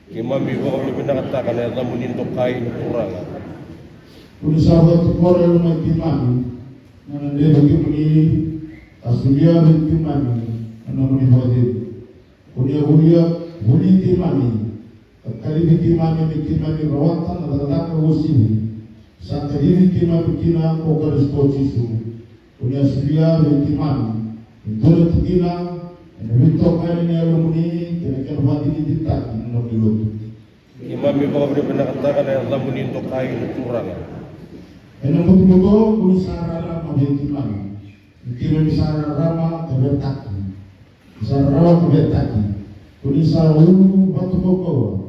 Kimami ko kami pinakatakan na namunin to kain turang. Kung sabat kore ng timami, nananero kimuni, asuliya ng timami, namunin hodin. Kung huli timami, kali kimami rawatan adalah usini sampai ini kimami kina okaris kocisu punya sedia kimami itu kina itu kali ini alumni kira-kira hati ini ditaki menurut itu kimami ko kami pinakatakan na namunin to kain turang. Eno betul-betul kuni sarara mabin kimami sarara kebertaki sarara kebertaki kuni sarara batu pokok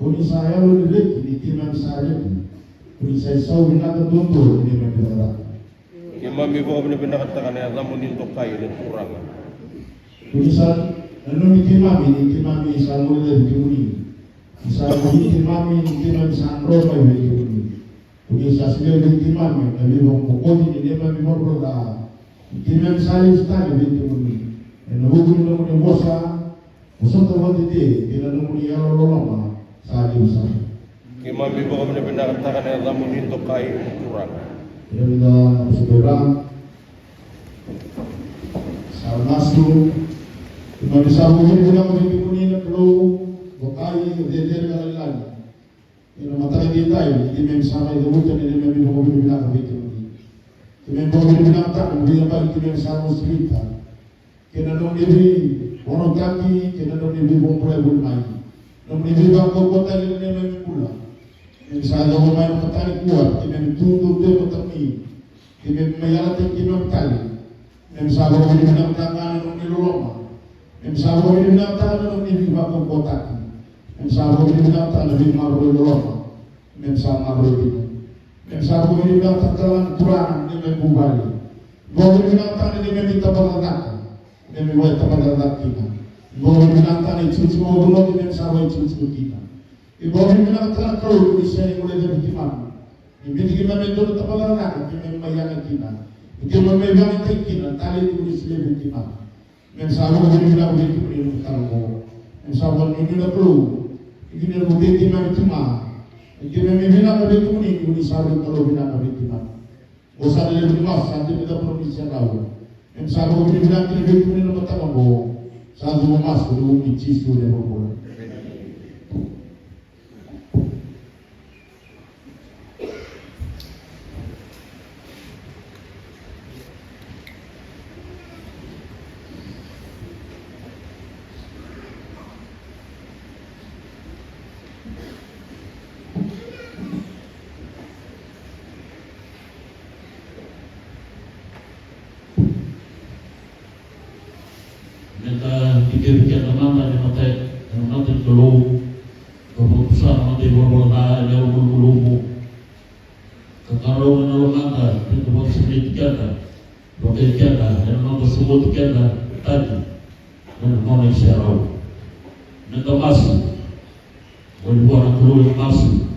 kuni saya lu dilek di timan saya kuni saya saw na tuntur ini memang Kimami ko kami pinakatakan na namunin to kain turang. kuni saya anu kimami saya lu dilek kuni saya kimami sandro mai kuni kuni saya sendiri kimami tapi mau pokoknya ini memang berdoa kimami saya sekali kuni anu hubungan dengan bosa bosan terwati dia namun dia lolong saat usaha. Kimami ko kami pinakatakan na namunin to kain turang. Ya kita saudara saat masuk cuma bisa mungkin punya mungkin perlu berkali dia kali lagi. Ini mata kita ini memang sama itu bukan ini memang mungkin bilang begitu. Ini mungkin bilang tak mungkin apa itu yang sama cerita. Kena dong diri orang kaki kena dong diri bombolai bulmai. Namun kota ini memang pula. Misalnya orang petani kuat, kita tunduk dia petani, kita menyalahkan kita petani. Misalnya orang ini menang tangan orang ini lama. Misalnya orang ini menang tangan orang ini bakal kota. Misalnya orang ini menang tangan lebih malu lama. Misalnya malu itu. Misalnya orang ini menang tangan kurang dia membubali. Orang ini menang tangan dia meminta balanak, dia membuat balanak kita. Orang ini menang tangan cuci mobil dia misalnya cuci kita. Ibu ini menang terlalu di sini mulai dari timam. Ini kita mentor tepalan nak, kita membayar kita. Kita membayar kita, tali itu di sini dari timam. Mensawa ini bilang begitu ini kalau. Mensawa ini tidak perlu. Ini tidak boleh timam timam. Kita membayar begitu ini sahaja kalau bilang begitu timam. Bosan lebih mas, nanti kita perlu bicara. Mensawa ini bilang begitu ini nama tamam. Sahaja mas, belum dicis sudah boleh. Dikir-dikir nama di mata nanti kalau keputusan nanti berbeda jauh dulu tendo voto semente kianda, roke kianda, ena mambo sumoto kianda tadi, ena mona isharau, nenda masu, walibuana kalou masu,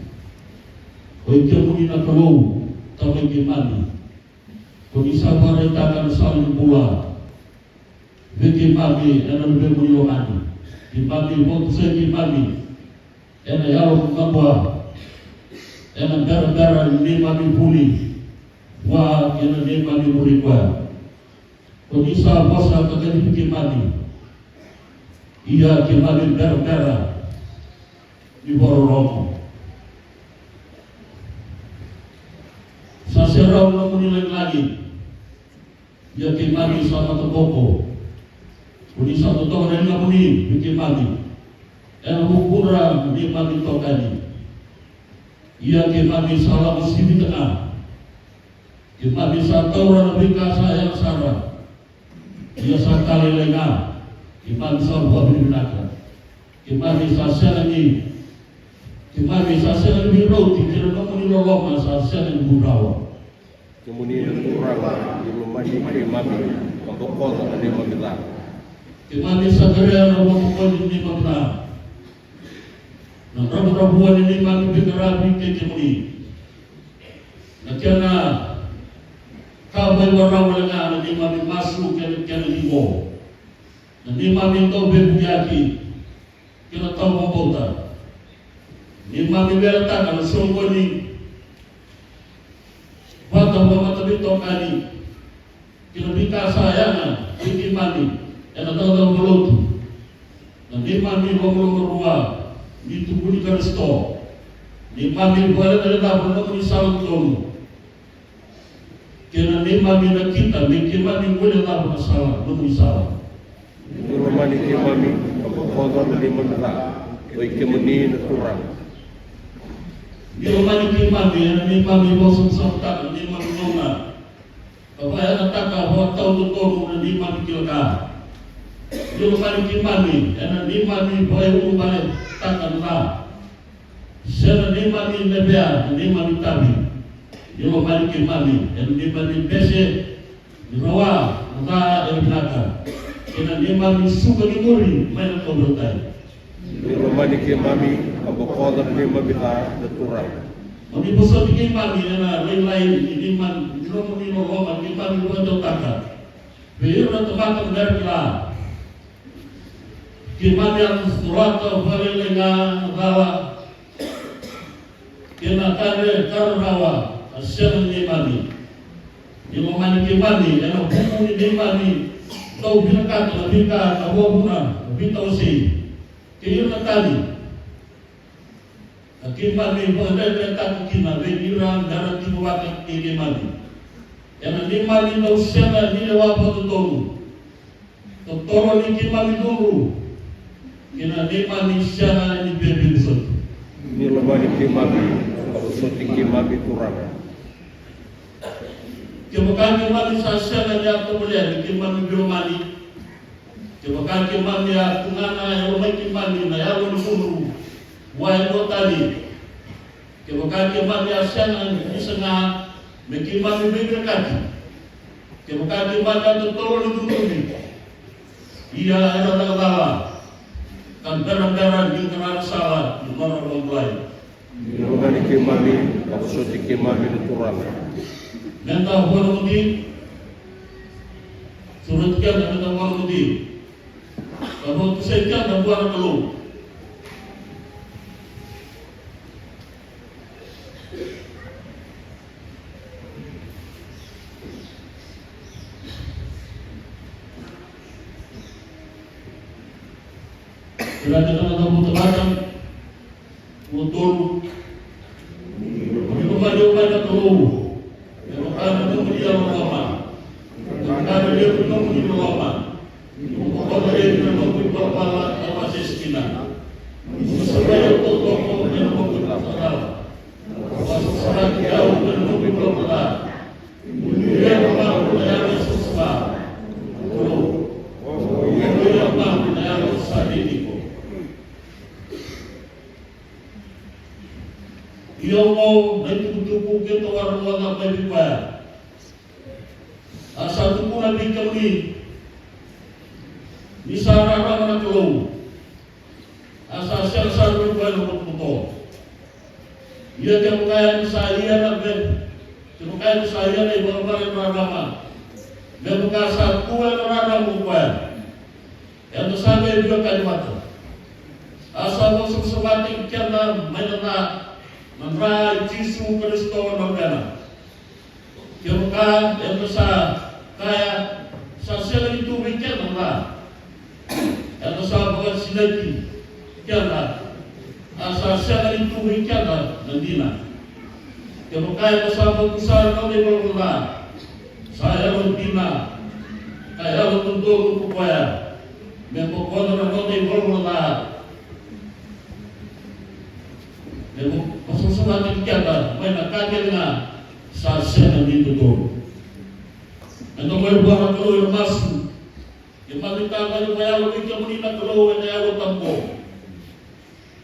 oikemuni na kalou, tawa ikemani, koni sabara itakan saling bula, veke mami ena lubemuni lohani, kimami voto seki mami, ena yalo kumabwa, ena gara-gara ni mami puli, wa ena ni mami muri kwa. Koni sabasa kakani kimami, iya kimami gara-gara di bororomo. Saserau namun lagi, ya kimami sama teboko. Kuni satu tahun yang namuni bikin mami, hukura ni mami tokani. Ia ke mami salah mesti di tengah. Ke mami satu orang lebih kasa yang sarah. Ia sakali lengah. Ke mami salah berbinakan. Ke mami sasa lagi. Ke mami sasa lebih roti. Kira namuni loloma sasa yang burawa. Kemudian kurang di memandi ke mami untuk kota ada membelah. Kimami sagara na wapukod ni mabla. Nang rabu-rabuan ni mami bigarabi ke kemuni. Nakiana kabay warawala nga ni mami masu kena limo. Ni mami tau bebuyaki kena tau mabota. Ni mami belata kana sungko ni bata matabi tokani. Kena bika sayana iki mami. Ena tahu mulut, nanti mami ngomong berua, di tubuh di karisto, ni mami boleh ada pun misal tu, kena ni mami nak kita, ni mami boleh ada masalah, misal. Ni mami ni mami, kotor ni mendah, baik kemuni kurang. Ni mami, ni mami bosan sabta, ni mami nona, apa yang tak kau tahu tu ni mami kilka. Yung mami, ena ni mami boy umale takan la. Sena ni mami lebea, ni mami tabi. Yung mami, ena ni mami bese, rawa, na elnaka. Ena ni mami suka ni muri, main ko bertai. Ni mami, abu kodam ni mami ta kurang. Mami bosan ni mami, ena lain ni mami, ni mami bodo taka. Biar na tebakan berkila. Kimami ang surata palilinga rawa kinakane karrawa asyam ni mami yung mani kimami ano buku ni mami tau binakat labika kabobuna bitaw si kayo natali kimami pagdadal tak kimami dirang darati buwakat ni mami yan ni mami tau siya na nilawa pa tutong totoro ni kimami dulu kena ni mami siya ni bebe besot. Ni mami ke mami, kalau syuting ke mami kurang. Kemudian ke mami siya na niya kemudian ke mami biomani. Kemudian ke mami ya tungana yang lumai ke mami na ya lumai kuru. Wai mo tadi. Kemudian ke mami siya na di sengah meki mami bebe kaki. Kemudian ke mami itu tolong dulu ni. Ia ada tawa. Kan darah-darah di kenal salah di mana orang lain. Mani ke mami, kalau syuting ke mami kurang. Nanda hormudi, surat kian nanda hormudi. Kalau sekian dan buat dulu. Bila kita nak bertebakan, betul, kembali kepada Tuhan. Kerana kemudian ulama, kerana dia kemudian ulama, kepada dia kemudian berpala awasi sekinar. Supaya tokoh yang membuat salah, sesaat jauh dan membuat berpala, dia mampu yang sesuai. Dia mampu yang sesuai. Iyo mo, naitutupo kita warang-warang may biba. Asa tukunan di kami di sarana na kelong. Asa siya berbuat betul. Ia kemukayan saya na ben, kemukayan saya na ibarat rama. Dan bekasa kuat rama mukuan. Yang sabe juga kalimat. Asa musuh sebati kena menena menrai Yesus Kristus norgana. Kemukayan yang besar kaya sasial itu bikin lah. Yang besar bukan silati kena sasial itu bikin lah mendina. Kemukayan besar besar kau dibawa saya mendina kaya untuk upaya memperkuat kau dibawa masuk sebati kena menakadirnya sasial itu tu. Ando may buwan ko yung masu. Yung mamita ka yung kaya ko yung muna ko kaya ko tampo.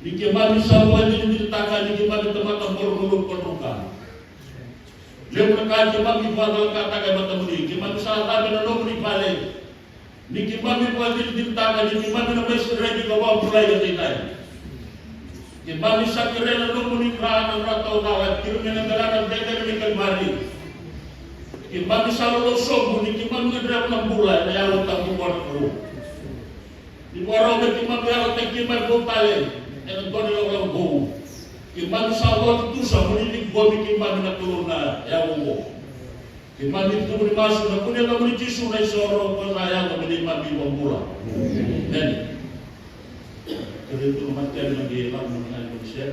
Di kemami sa buwan yung ditaka di kemami tamatampo rulog panuka. Yung nakaya kemami buwan ka taga matamuli. Kemami sa tabi na nung ni pale. Di kemami buwan yung ditaka di kemami na may ready ka wang bulay at itay. Kemami sa kire na nung ni kraan ang rataw tawad. Kirungin ang galanang deka ni kalmari. Kimami selalu sombong, kimami ngedrap ng bulan, na yaw ang buwan ko. Di mo araw na kimami yaw ang kimami butale, na nagdoni lang lang buong. Kimami selalu itu sa munilig bomi kimami na tulong na yaw mo. Kimami itu murimaso na kunya na munijisu na isoro, kung ayaw na minimami ang bulan. Then, kaya ito naman tayo nag-iilang mga Indonesia.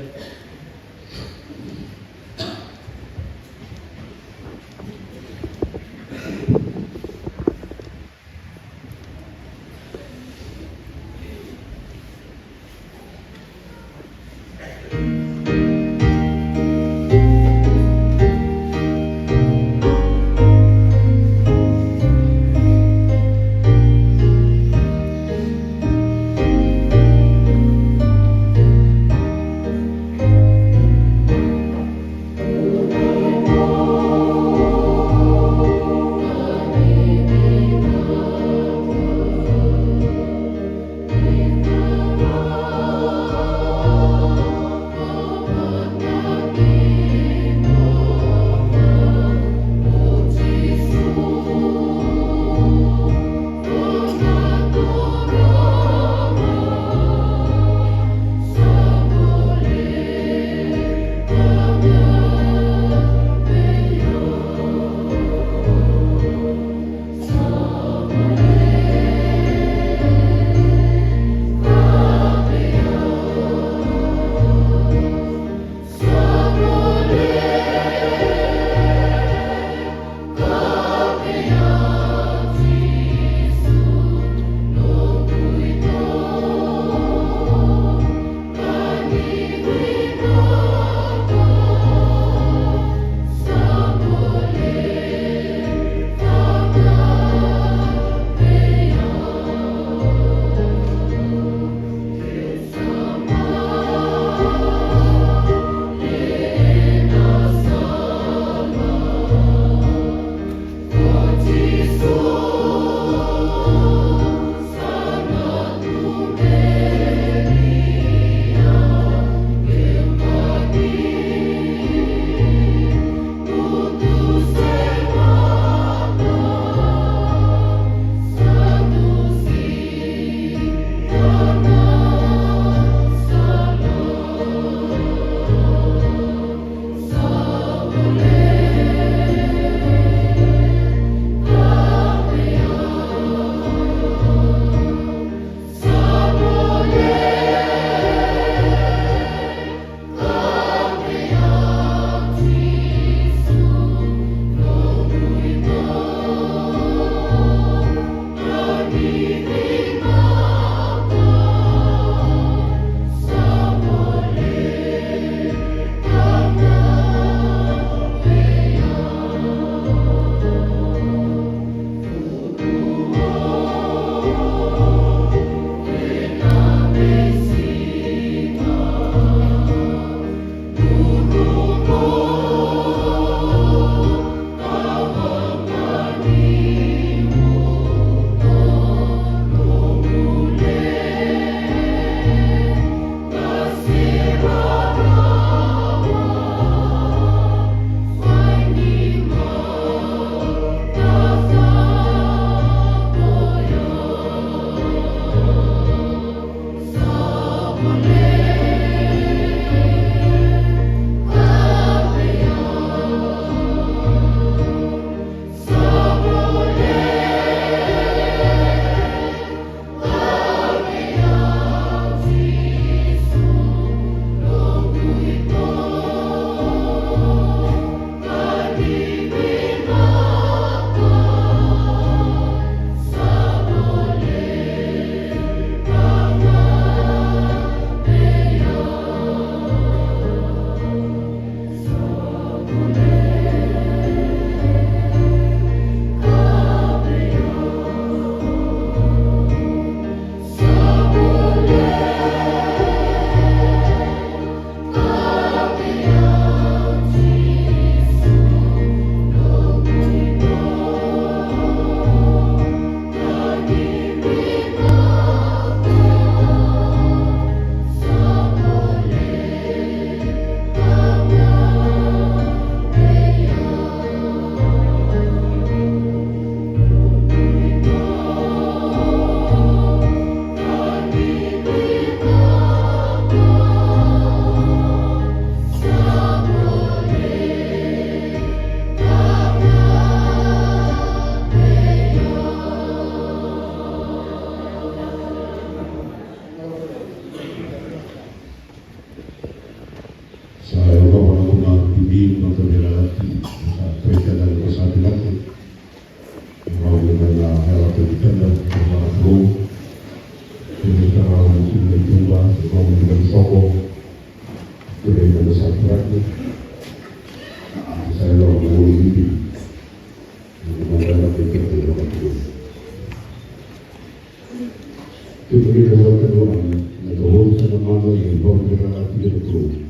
Bapa berkata begitu.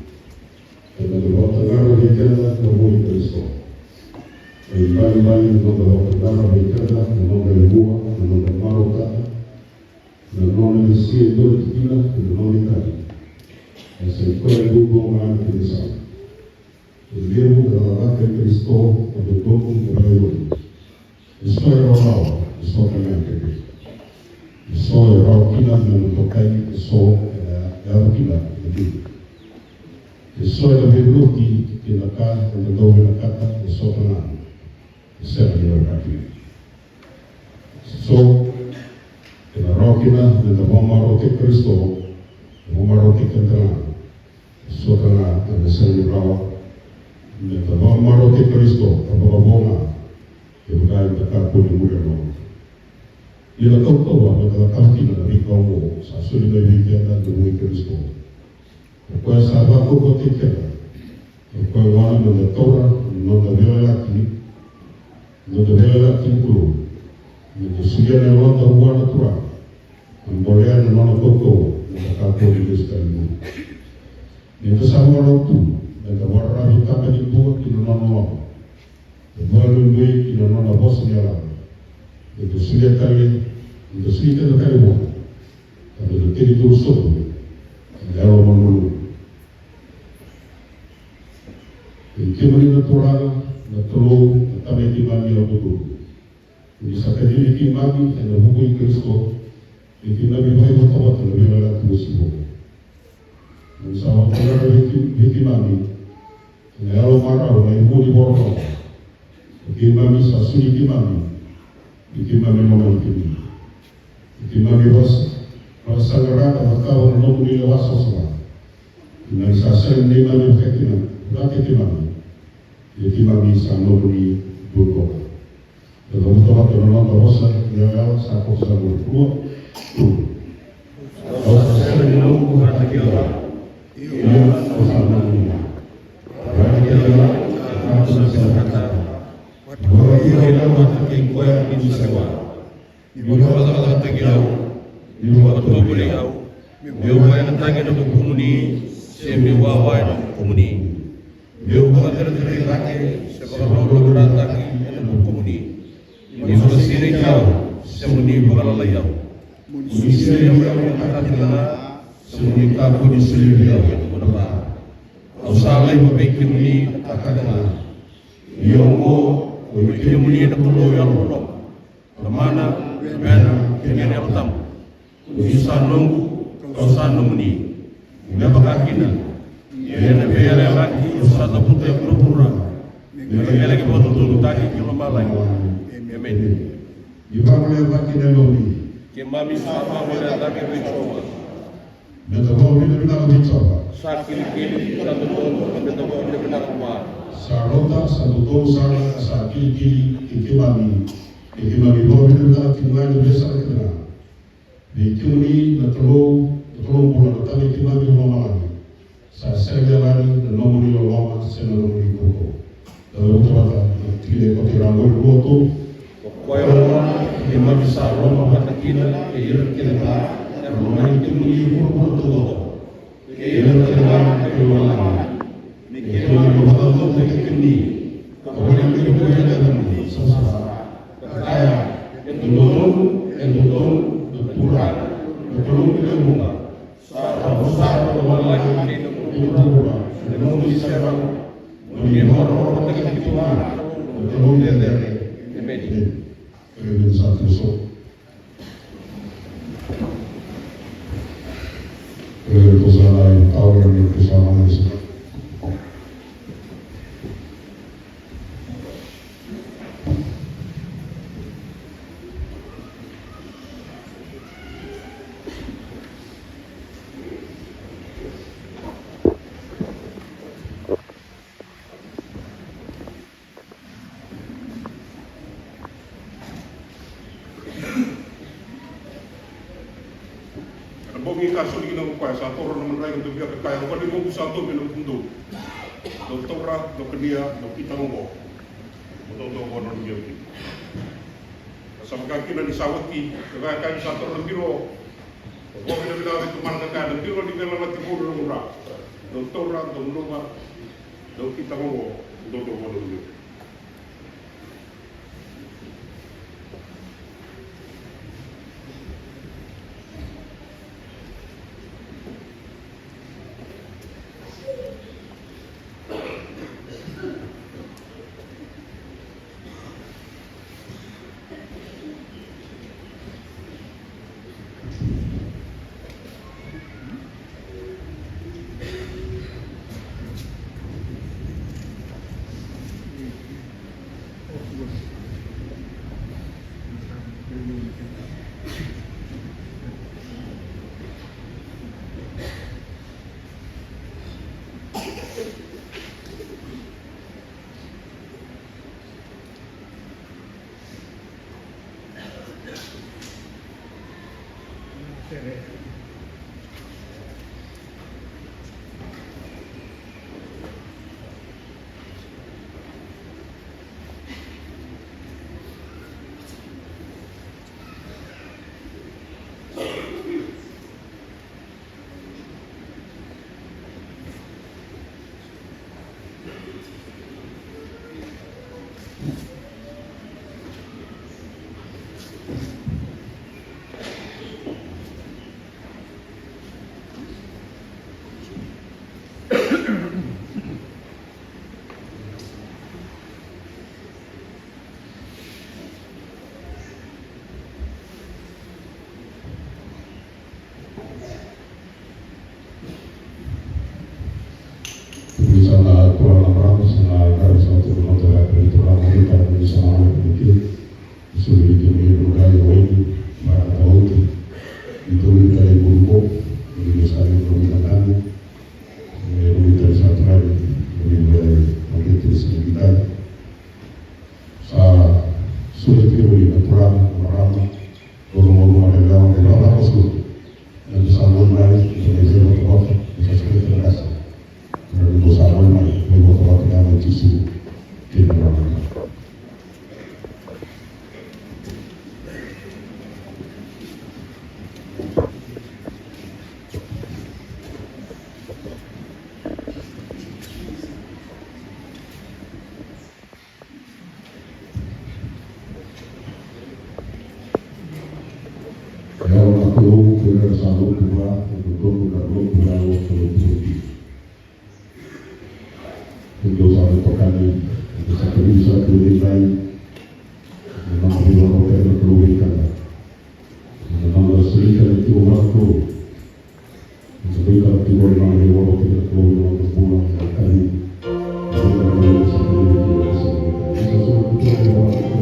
Dan Bapa tengah berkata memulai Kristo. Bali-bali non Bapa tengah berkata non buah, non marota, non isi itu tidak, non ikan. Sesuai hubungan Kristus. Dia adalah Kristo untuk berdoa. Sesuai roh, sesuai dengan Kristus. Sesuai roh kita menentukan sesuai roh kita lebih. Sesuai lebih rugi kita kan untuk kata sesuai dengan sesuai dengan Kristus. So kita roh kita menentukan roti Kristo, roti kendaraan. Sotana dan seni rawa, menetapkan roti Kristo, apa-apa yang berkait dekat pun dimulai. Ia tahu menetapkan kita dari kaum sasuli dari kita demi Kristo. Apa sahabat kau kita, apa yang menetapkan, menetapkan lagi pun, menetapkan yang orang tahu natural, membolehkan orang kau menetapkan pun Kristo ini. Itu sama waktu dan warna hitam itu kinononwa. Baru duit kinononwa bos nyala. Itu sudah kali mau. Kalau itu terusuk, jauh menulu. Itu menurut Tuhan, natural, tapi di bagi orang Di saat ini di bagi dan hubungi Kristo, itu nabi baik bertobat dan lebih banyak musibah. Sama saudara bikin mami, kalau marah, ibu di bawah, bikin mami sasuni bikin mami nomor bikin mami pas sangat berkawan nomor di lewas semua, dengan sasar ini mami bikin mami sang nomor di buruk, dan betul betul nomor bosan, ya sakit sakit keluar, kalau sasar ini nomor hati kita. Usaha yang baik ini katakanlah, Yongo, yang ini ada perlu yang belum, mana dengan yang tamu, usaha nunggu ni, berapa kaki yang lebih lagi usaha tak pun tak berpura, yang lagi betul tadi kalau malah, amen. Jika boleh kaki nunggu, kemami sama boleh lagi bercoba. Betul benar bercoba. Sakit-kili satu tahun, betul benar kuat. Sarota satu tahun sana sakit-kili ikimami bawa benar kimai besar kena. Ikimuni natolong pulang tapi ikimami lama. Saya lagi dan nomor lama saya nomor itu. Lalu ternyata tidak kau tirangul itu. Pokoknya ikimami saroma kata kita kira rumah ikimuni pun Ia telah keluar. Ia betul tekni. Kemudian kemudian sesama. Kaya betul berkurang. Betul berkurang. Besar lagi berkurang. Dan siapa orang teknik itu betul dari. Amen. Satu so. Perusahaan tahun ini bersama Yesus. Bongi kaso di kinang kuai satu orang naman rai untuk biar kaya orang ini mau satu minum pundu. Doktora, dokter do kita ngomong. Betul orang dia ini. Sama kaki nanti sawati, kaya satu orang biro. Kau bila bila itu mana kan? Kilo di dalam mati puluh orang. Doktor orang, dokter, dokter kita ngomong, dokter ngomong. Sana kurang ramai sana garis satu menonton itu ramai kita bisa mengambil mungkin sulit kami berkali kali para tahu itu kita ibu ini misalnya permintaan kita satu hari mungkin terus kita sulit kami kurang ramai orang ada dalam dalam masuk dan sambung lagi Indonesia untuk bisa sekali terasa. Untuk sahabat mai, membuat orang yang mencium di dalam. Ya Allah, kita selalu berdoa untuk berdoa untuk satu pekan untuk satu bisa lebih baik memang bila kita berkeluarkan memang sering itu waktu sebelum kita orang yang waktu kita keluar pulang kali kita boleh satu bisa semua kita tahu kita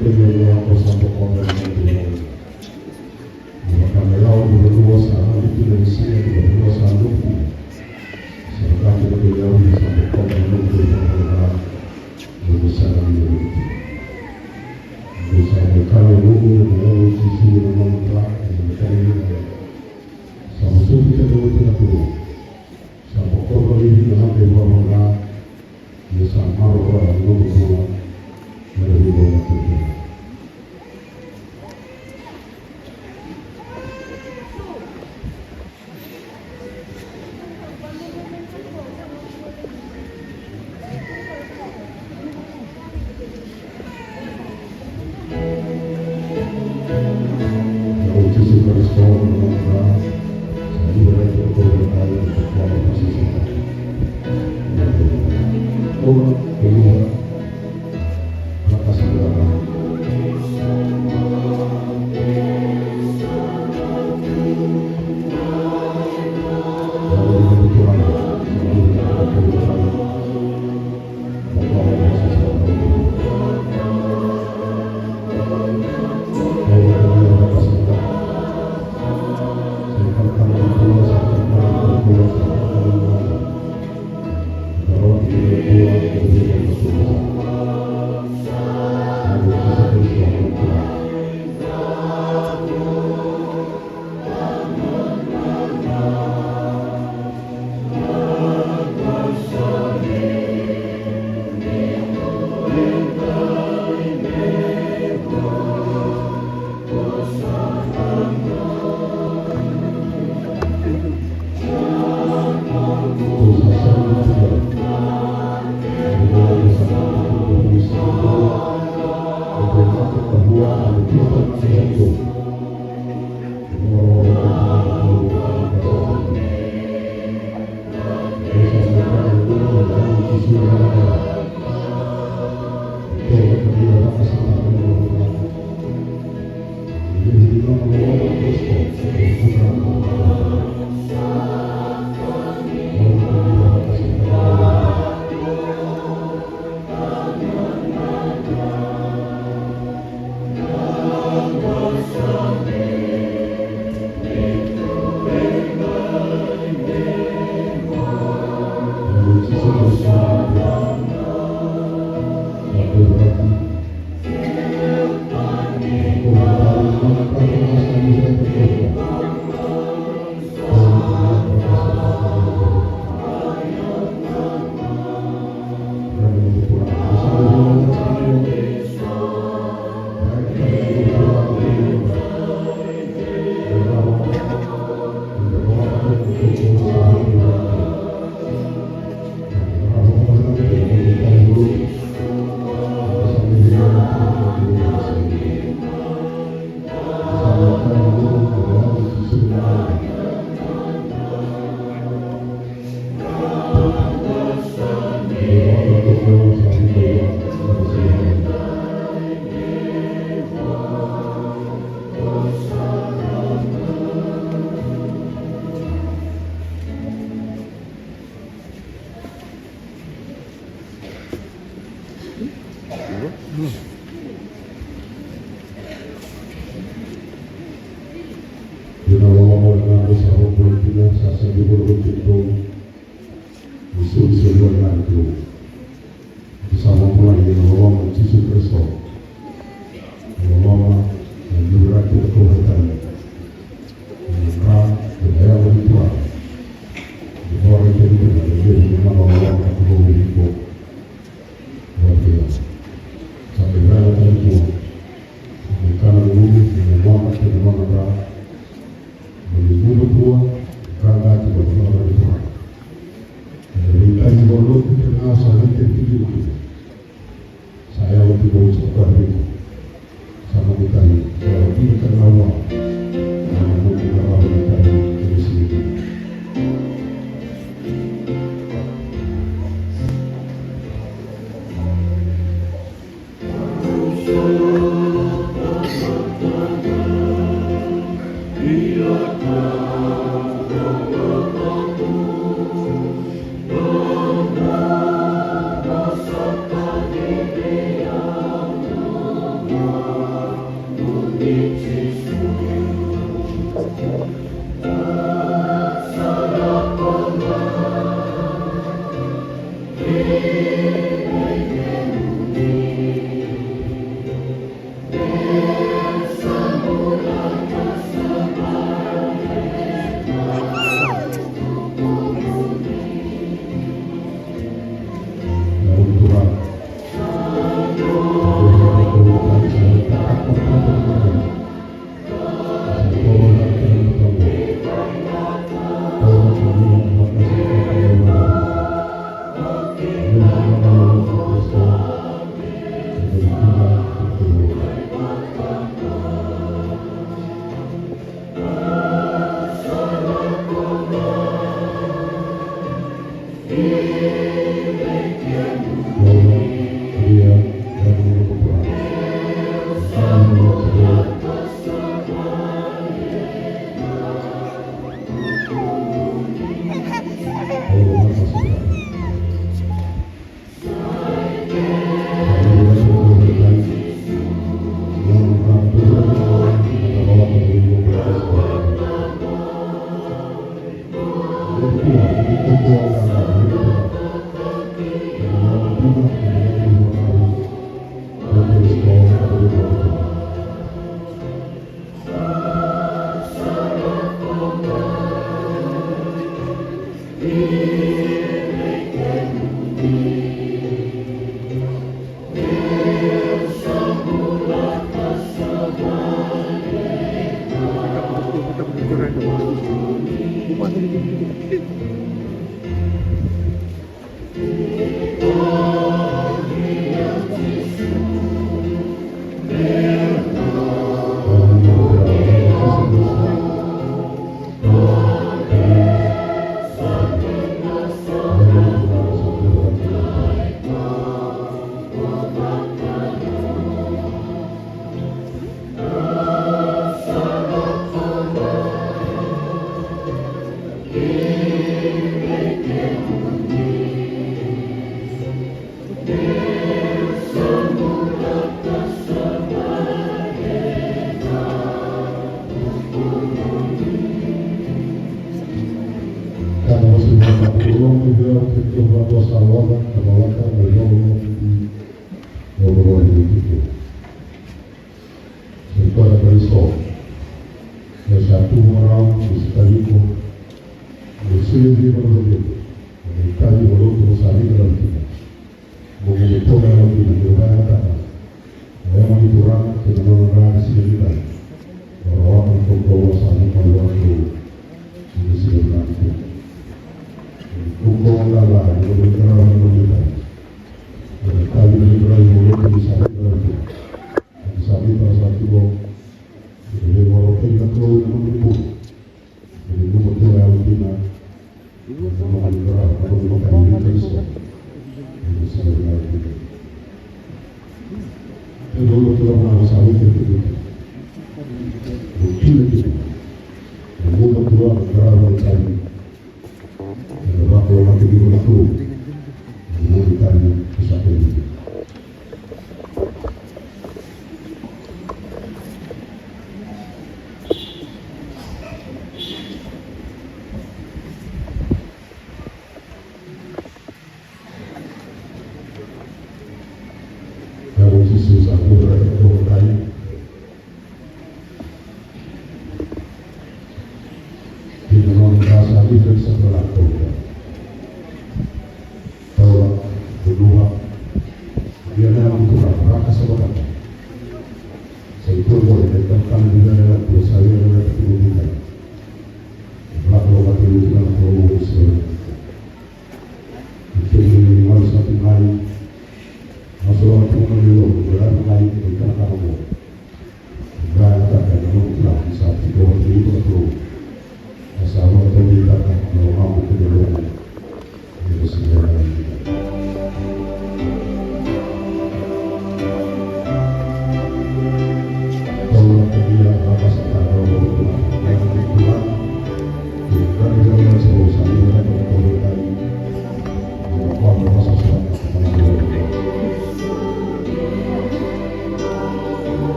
yang bersama korban itu. Maka melau berdua sama itu dari sini berdua sama itu. Serta kita beliau sampai korban itu berkorban berusaha itu. Berusaha kami dulu melalui sisi memang telah kami sama sudah kita tidak perlu. Sama korban ini sampai berkorban bersama orang itu berdua. Dari bawah itu.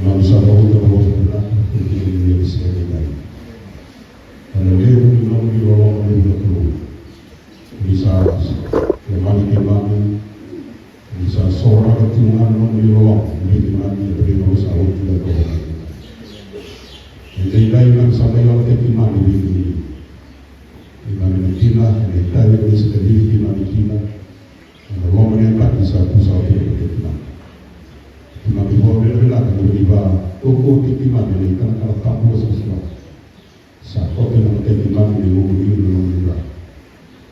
Manusia baru terbawa benar untuk diri sendiri. Kalau dia belum dibawa oleh Tuhan, bisa kemana bisa seorang keturunan dibawa oleh Tuhan yang beriman sahut tidak berdoa. Jadi lain sampai orang keiman di dunia. Iman Medina, Medina ini sendiri iman Medina. Orang yang tak bisa pusat keiman. Iman dibawa benar tiba toko keiman ini kan kalau kamu sesuatu. Saat kau kena keiman di rumah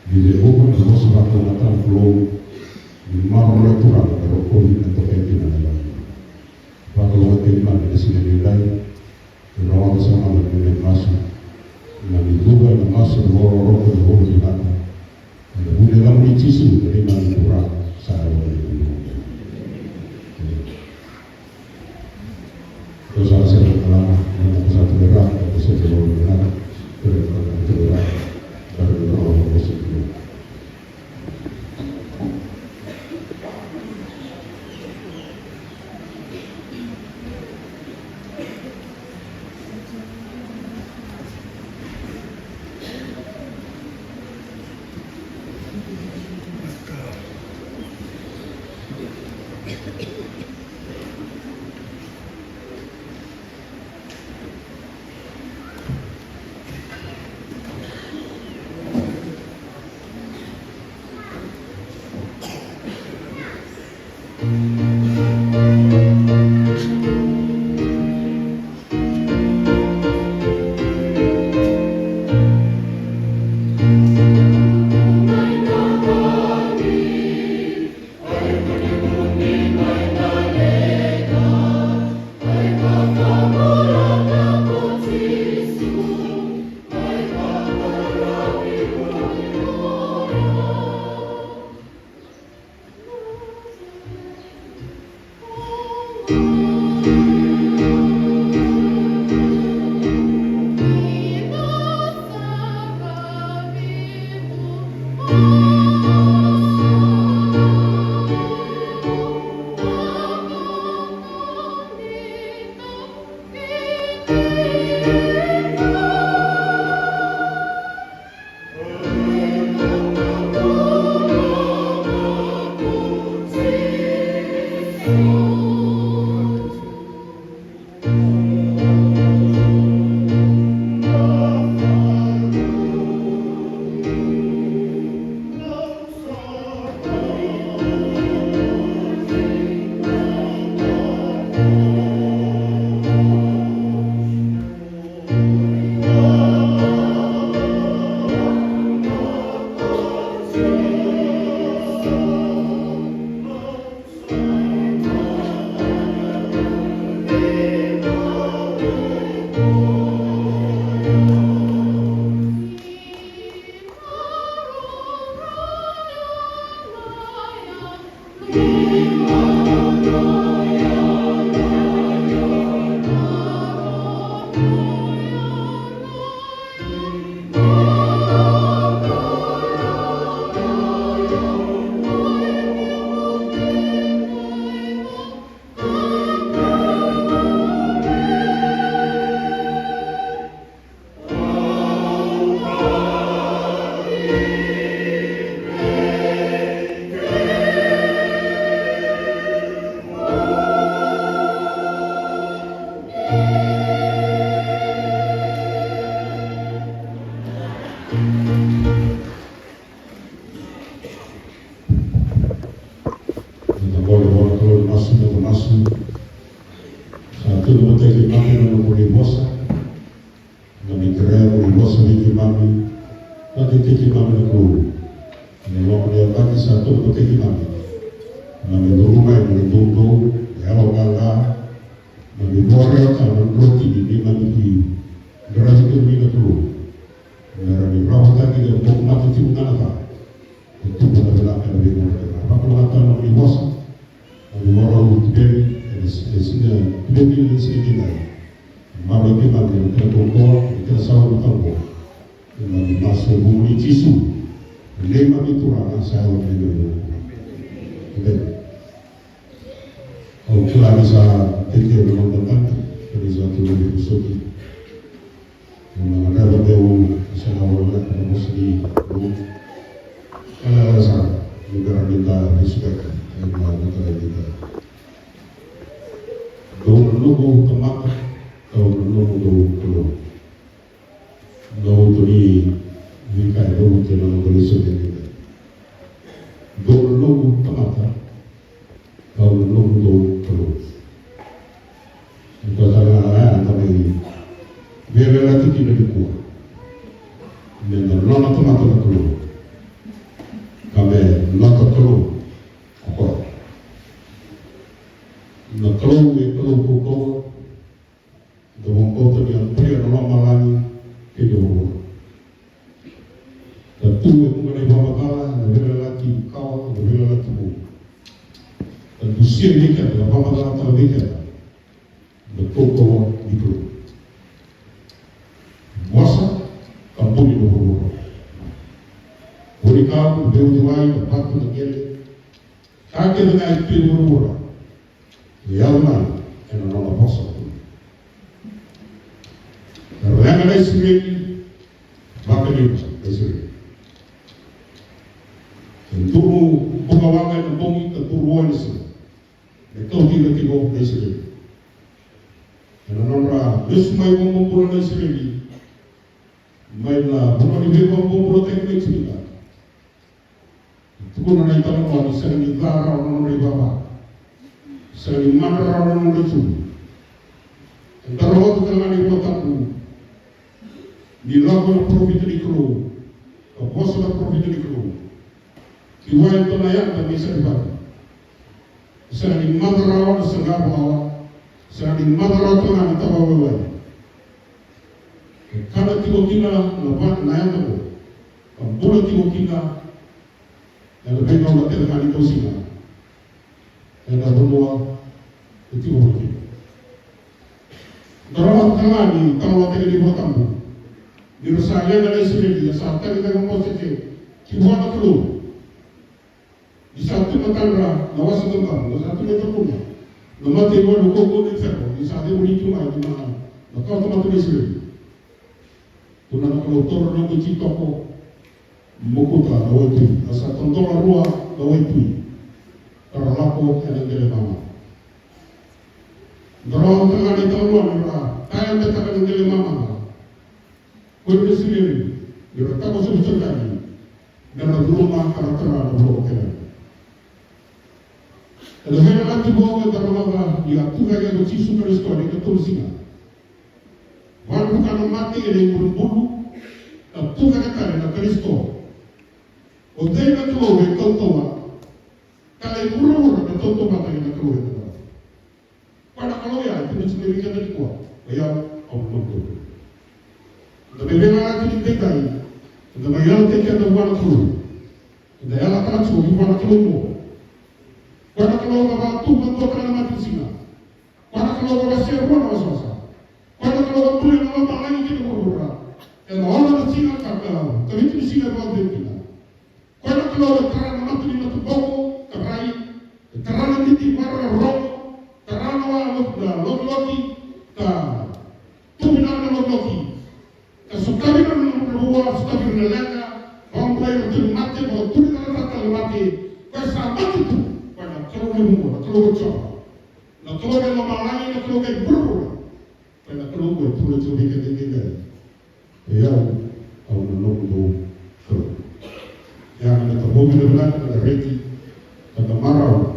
di rumah dan sesuatu mata pulau di mana Tuhan kalau kau ini untuk keiman lagi. Kalau keiman di sini nilai orang sama dengan masuk, nabi juga masuk orang ke dalam Tuhan. Ada boleh kamu dicisu dari mana Tuhan saya boleh. Terus saya berkelah dengan satu berat, atau satu berat, berat dari orang tersebut. kila bisa teke menonton dari suatu lebih usuki. Ada beberapa saya awalnya mesti dulu. Kalau saya juga minta respect yang kita kita. Dulu temak atau dulu tadi jika dulu jangan berusaha kita. Dulu temak kalau dulu itu adalah antara ini. Biar lagi kita dikuat. Dan nona temak dulu. Kami nota dulu. Apa? Nakelu kuko dengan kota yang pria nama malani itu. Tentu mengenai bawa lebih lelaki kau lebih lelaki bu. Tentu siap nikah dalam bawa atau nikah. Betul itu. Masa kampung itu berburu. Burikau berjuang tempat untuk ele. Kakek dengan itu berburu. Yalman and another apostle. The revelation Bakari Israel. And Turu Bugawanga and Bongi, the Turu Israel. The Toti the Tigo Israel. And another, this my woman Israel. My Bumani Bumbo techniques in that. Tukuna Naitama is sending Lara on Ribaba. Sering mana orang itu, antara dengan ibu tamu, di lagu profit di kru, bos profit di kru, kiwa itu naik dan bisa dibantu. Sering mana orang senggak bawa, sering mana orang dengan tahu. Kalau tiba kita lepas naik tu, boleh tiba kita, yang lebih kau nak dengan itu sih. Ada semua itu boleh. Dalam tengah ni, kalau kita di Batam, di Rusaya dan Israel, saat kita memposisi, kita nak keluar. Di satu negara, lawas negara, di satu negara pun, nama tiba luka di sana, di satu ini cuma di mana, maka automatik Israel. Tunan kalau turun di Citoko, mukuta lawan itu, asal tonton luar lawan itu. Terlaku yang dari mama. Dorong tengah di tahun merah, kaya bertahan dari mama. Kau bersih, bertak masuk sekali. Dan rumah karakter ada berokeh. Kalau saya nanti bawa ke rumah, dia tu kaya berci super store itu terusnya. Walau bukan mati yang berbulu, tu kaya kaya Kristo. Odai nak keluar kau tahu. Kalau ibu rumah betul mata kita keluar itu. Pada kalau ya itu sendiri kita dikuat. Ya Allah tu. Tapi bagaimana kita dikai? Kita bayar tiket dan buat keluar. Kita yang akan suruh buat keluar. Pada kalau bapak tu bentuk kerana mati sini. Pada kalau bapak siapa nama suasa. Pada kalau tu yang nama lagi kita berbuat. Dan orang sini kakak. Tapi itu sini buat kita. Pada kalau kerana mati di mati bau. Karena kita para roh, karena loki, tuminan loki, kesukari dengan ruah, sukari dengan leka, bangkai untuk mati, bahwa tuminan rata mati, kesabat itu pada keluar, nah keluar yang memalai, nah keluar yang berubah, pada keluar itu lebih ketinggi, ya, kalau menunggu keluar, yang ada mobil benar, ada reti, ada marau.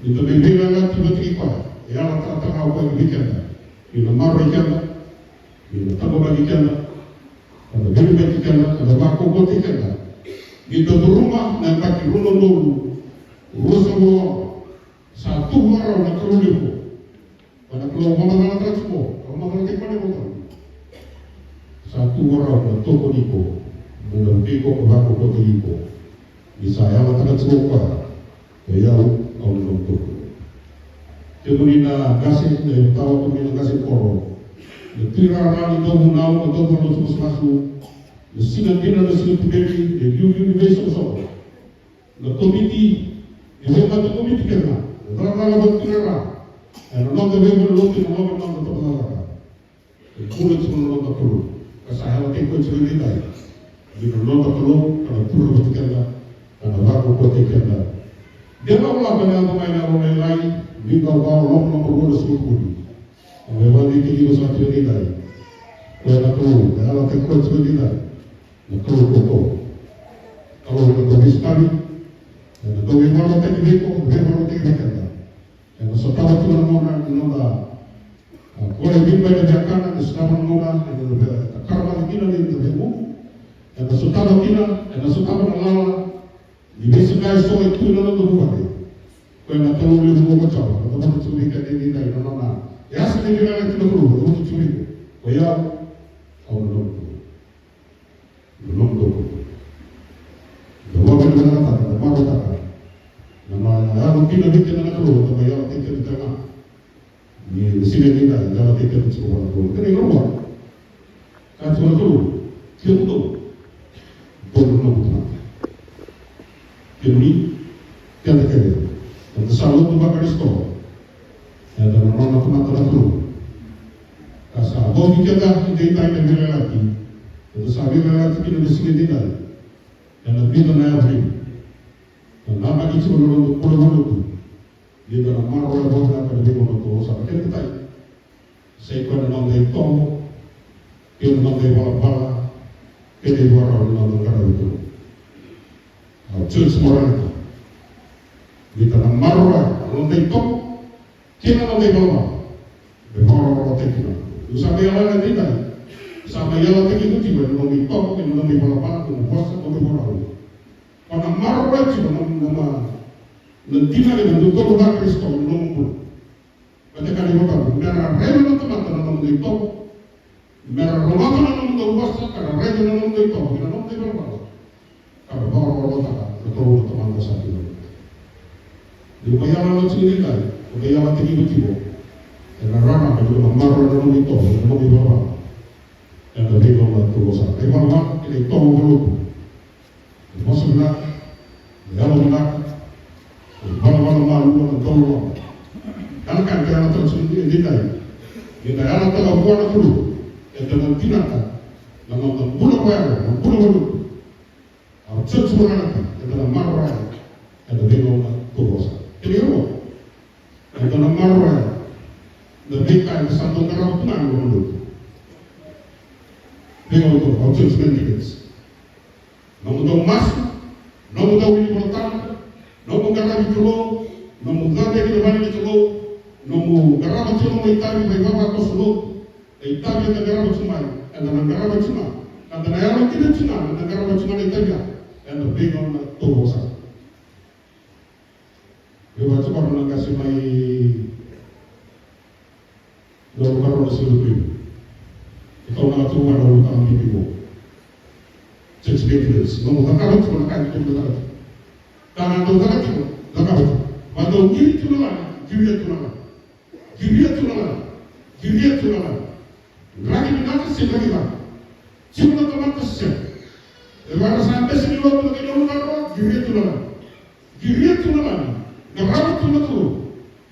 Itu bimbingan tiba-tiba, yang tengah apa yang bikin, ini marah ikan, ini tambah bagi ikan, ada bimbingan ikan, ada baku kot ikan, itu rumah dan kaki rumah dulu, urus semua, satu orang nak keluar itu, pada keluar mana transport, mana mana bukan, satu orang nak toko itu, mengerti kok baku kot itu, bisa yang tak cukup, ya. Allah tu. Kemudian kasih tahu kemudian kasih koro. Tira rani do munau do perlu terus masuk. Sina dina do sina puderi de universo so. Na komiti, e vai matar komiti kerana. Dara la do tira. non deve lo che non non to kulit semua tak perlu. Kesalahan teknik sendiri dah. Jika non tak perlu, kalau perlu bertiga dah, kalau baru bertiga dah. Dia mahu lah benda pemain orang lain, jika kau long berguna sepuluh. Memang di kiri besar sendiri dah. Kalau tak perlu, kalau teknik sendiri dah, tak perlu koko. Kalau kita beristari, kita memang teknik koko, memang teknik dah. Yang setelah itu nama Kore bimba da jakana da stama ngoma da karma kina ni da bemu da sutaba kina da sutaba na lala ni besi kai so e tu na do buade ko na to le mo ko chawa da mo tu ni ka ni na na ya se ni na ki no ko do tu ni ko ya au no do da mo ko na ta da ma ko ta na ma ya no kina ni kina na ko da ya te ke ta na ni sini ni dah jalan tiket semua tu. Kena rumah. Kan semua tu, siapa tu? Boleh nak. Kini, kita kena. Dan selalu tu bakal store. Ada orang nak nak tu. Kasa, bau kita ini tak ada bila lagi. Itu sahaja lagi kita di sini tidak. Dan lebih tu nak apa? Dan nama itu orang tu. Dia dah marah oleh bos nak ada bingung tu, sampai kita tahu. Saya kena nampai tom, kita nampai bala, kita buat orang nampai kerana itu. Cuma semua orang itu. Kita nak marah, nampai tom, kita nampai bala, bermarah orang tekina. Sampai yang lain tidak, sampai yang lain itu juga nampai tom, kita nampai bala, kita puasa, nampai bala. Kalau marah juga nama Nantina ni bentuk orang Kristen nombor. Ketika dia berkata, mereka rela teman-teman nombor itu, mereka rumah nombor luas, karena rela nombor itu, kita nombor berapa? Kalau bawa tak, betul teman satu. Di bayangan sini kan, bayangan tinggi betul. Karena ramah itu memarah nombor itu, nombor berapa? Dan lebih nombor terus. Evaluasi ini tahu belum? Maksudnya, dalam benak. Malam-malam malu tolong. Kalau kan kita nak terus ini kita anak tak buat dulu. Kita nak tindakan, nak bunuh orang, bunuh. Arcet semua nak kita nak marah, kita bingung terus. Ini apa? Kita nak marah, lebih kan satu kerap tenang dulu. Bingung tu, arcet semua. Namun tu masuk, namun tu ini bertahan. Nomu garab chulo, nomu gabe ki bani chulo, nomu garab chulo mai tabi bai baba ko sulo, ai tabi da garab chuma, and na garab chuma, and na yaro ki chuma, and garab chuma ni tabi, and big on to bosa. Yo ba chuma na kasi mai do garab sulo ki. Ito na chuma na utang ni bigo. Six big nomu garab chuma ka ni to da. Karena tu sangat tu, lengkap tu. Bantu kiri tu lah, kiri tu lah, kiri tu lah. Lagi ni nak sih lagi lah. Cuma tu nak sih. Lepas sampai sini waktu lagi dulu nak kiri tu lah. Gerab tu lah tu.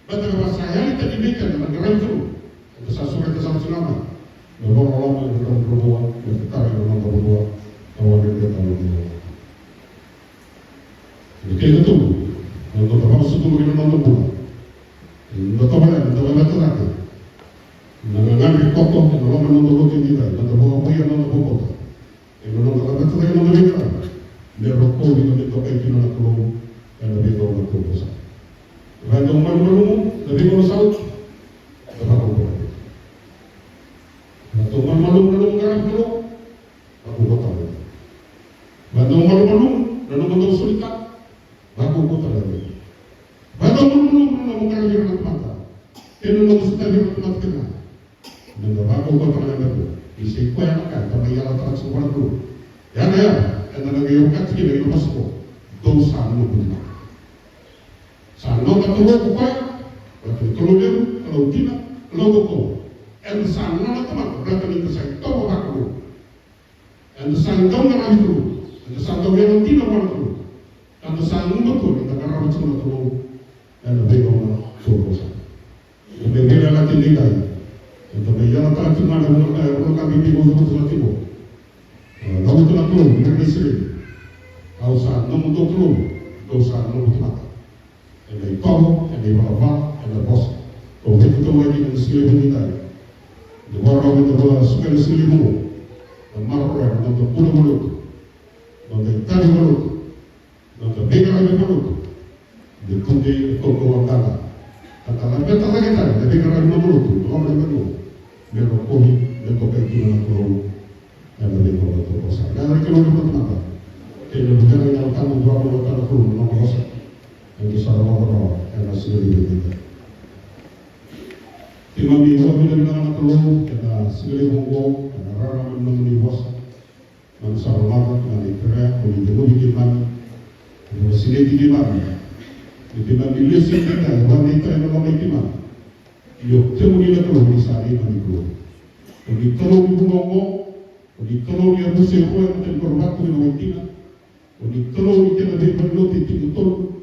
Betul bahasa saya kita dibikin dengan gerab tu. Besar surat kesal selama. Lepas orang yang berbuat, yang kita yang berbuat, awak dia tahu dia. Kita tu, untuk apa sesuatu kita nak buat, untuk apa kita nak, nangan rikotok, nangan menonton kita, nangan bawa punya nangan bawa, nangan apa tu kita nak berikan, dia rokok kita pakai kita nak keluar, dan lebih kau nak keluar. Kalau malu, lebih kau saut, tak aku buat. Kalau malu kerana keluar, aku buat apa? Kalau malu, dan malu sulikat. Aku pun tak ada. Bagai belum mengalami anak mata. Ini belum sudah dilakukan kena. Dan aku pun tak ada. Isi kau yang akan tapi yang tak semua tu. Yang ya, dan lagi yang kat sini lagi lepas tu. Dosa mungkin. Sano tak tahu kupai. Kalau dia, kalau tidak, kalau kau. And sano tak tahu. Berarti itu saya tahu aku. And sano tak tahu itu. And sano yang tidak tahu. Kalau sanggup betul, kita akan ramai semua tu, dan lebih orang berdosa. tindi dai. Ito may yana ta tu na uno ka bibi ko ko sa tibo. Daw tu na tu, ni sri. Au sa no mo tu, do sa no mo tu. And they come and they want and the boss. So we put away in the slave in the war of the spell slave move. The marker, not the Pula Muluk, not the Tani Muluk, not the bigger of the Muluk, the Kunde, the Coco Abdala. At the better like the bigger of the Muluk, the Homer Manu, the Rokohi, the Copetu and the Row, and the big of the Rosa. Now I can only put another. Can you tell me how come you are not a fool, no Rosa? And the Sarah and a silly with it. Timami wabila na tulong kena silih monggo kena rara menunggu bos man sarmata kena dikira oleh jenuh diman oleh silih diman diman dilesin kita wanita yang melalui diman yuk temui na tulong di sari maniku oleh tulong ibu monggo oleh tulong yang bersih yang macam korban tu melalui diman oleh tulong kita diperlu titik betul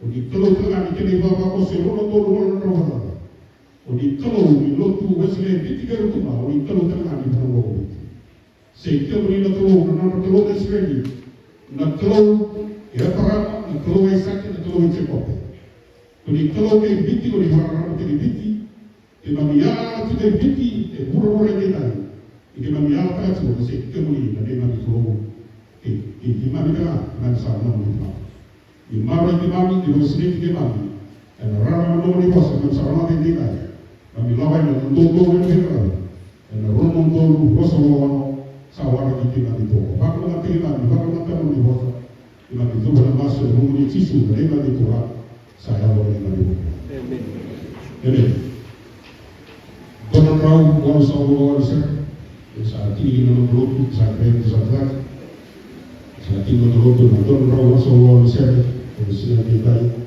oleh tulong kena dikira bapa ko serono tulong orang Odi kalau ni lotu wasle tiga rutuma odi kalau tengah di bawah. Sehingga beri na kalau desreni na kalau ya para na kalau isak na kalau cepop. Odi kalau ke biti odi para ke biti ke mamia tu ke biti e buru ni tadi. Ke mamia ta tu sehingga beri na de mami kalau ke mami na sama ni ma. Di mari di mami di wasle di mami. Dan orang orang ni bos na sama ni tadi. Kami lawan dengan tutup yang viral, dan rumah tolu kosong sawar di tinggal itu. Bakal nanti kami bos, kami itu boleh masuk rumah cisu dari kami turun saya boleh kami. Jadi, konon rau konon sawar saat ini nama berlutut saat ini saat ini nama berlutut konon rau sawar sini kita.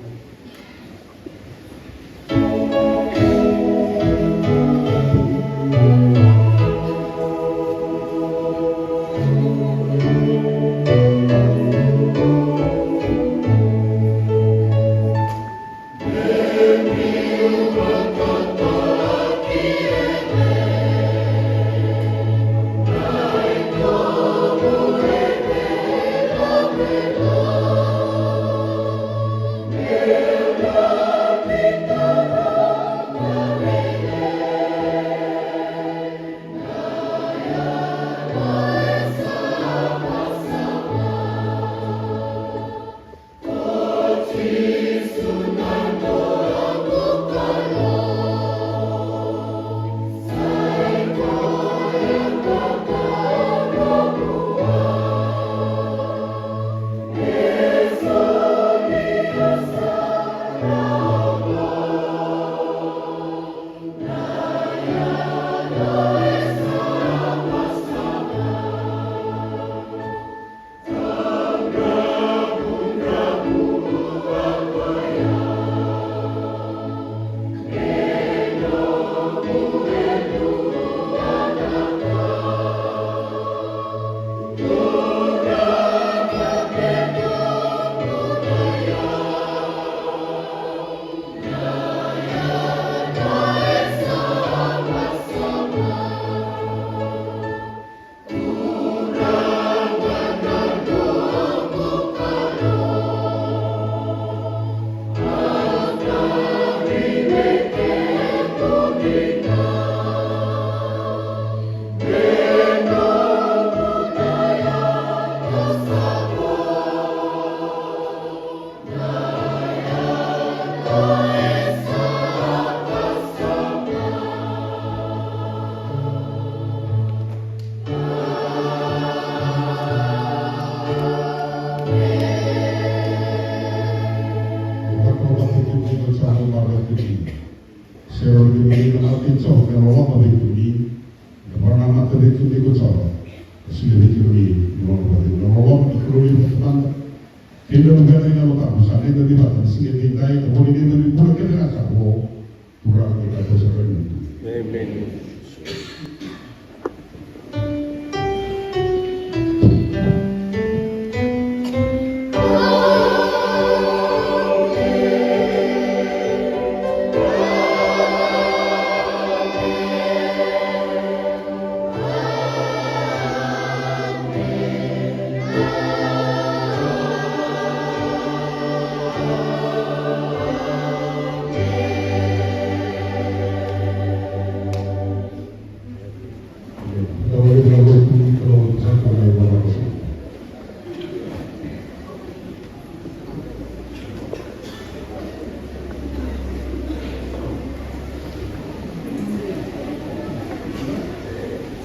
Amen.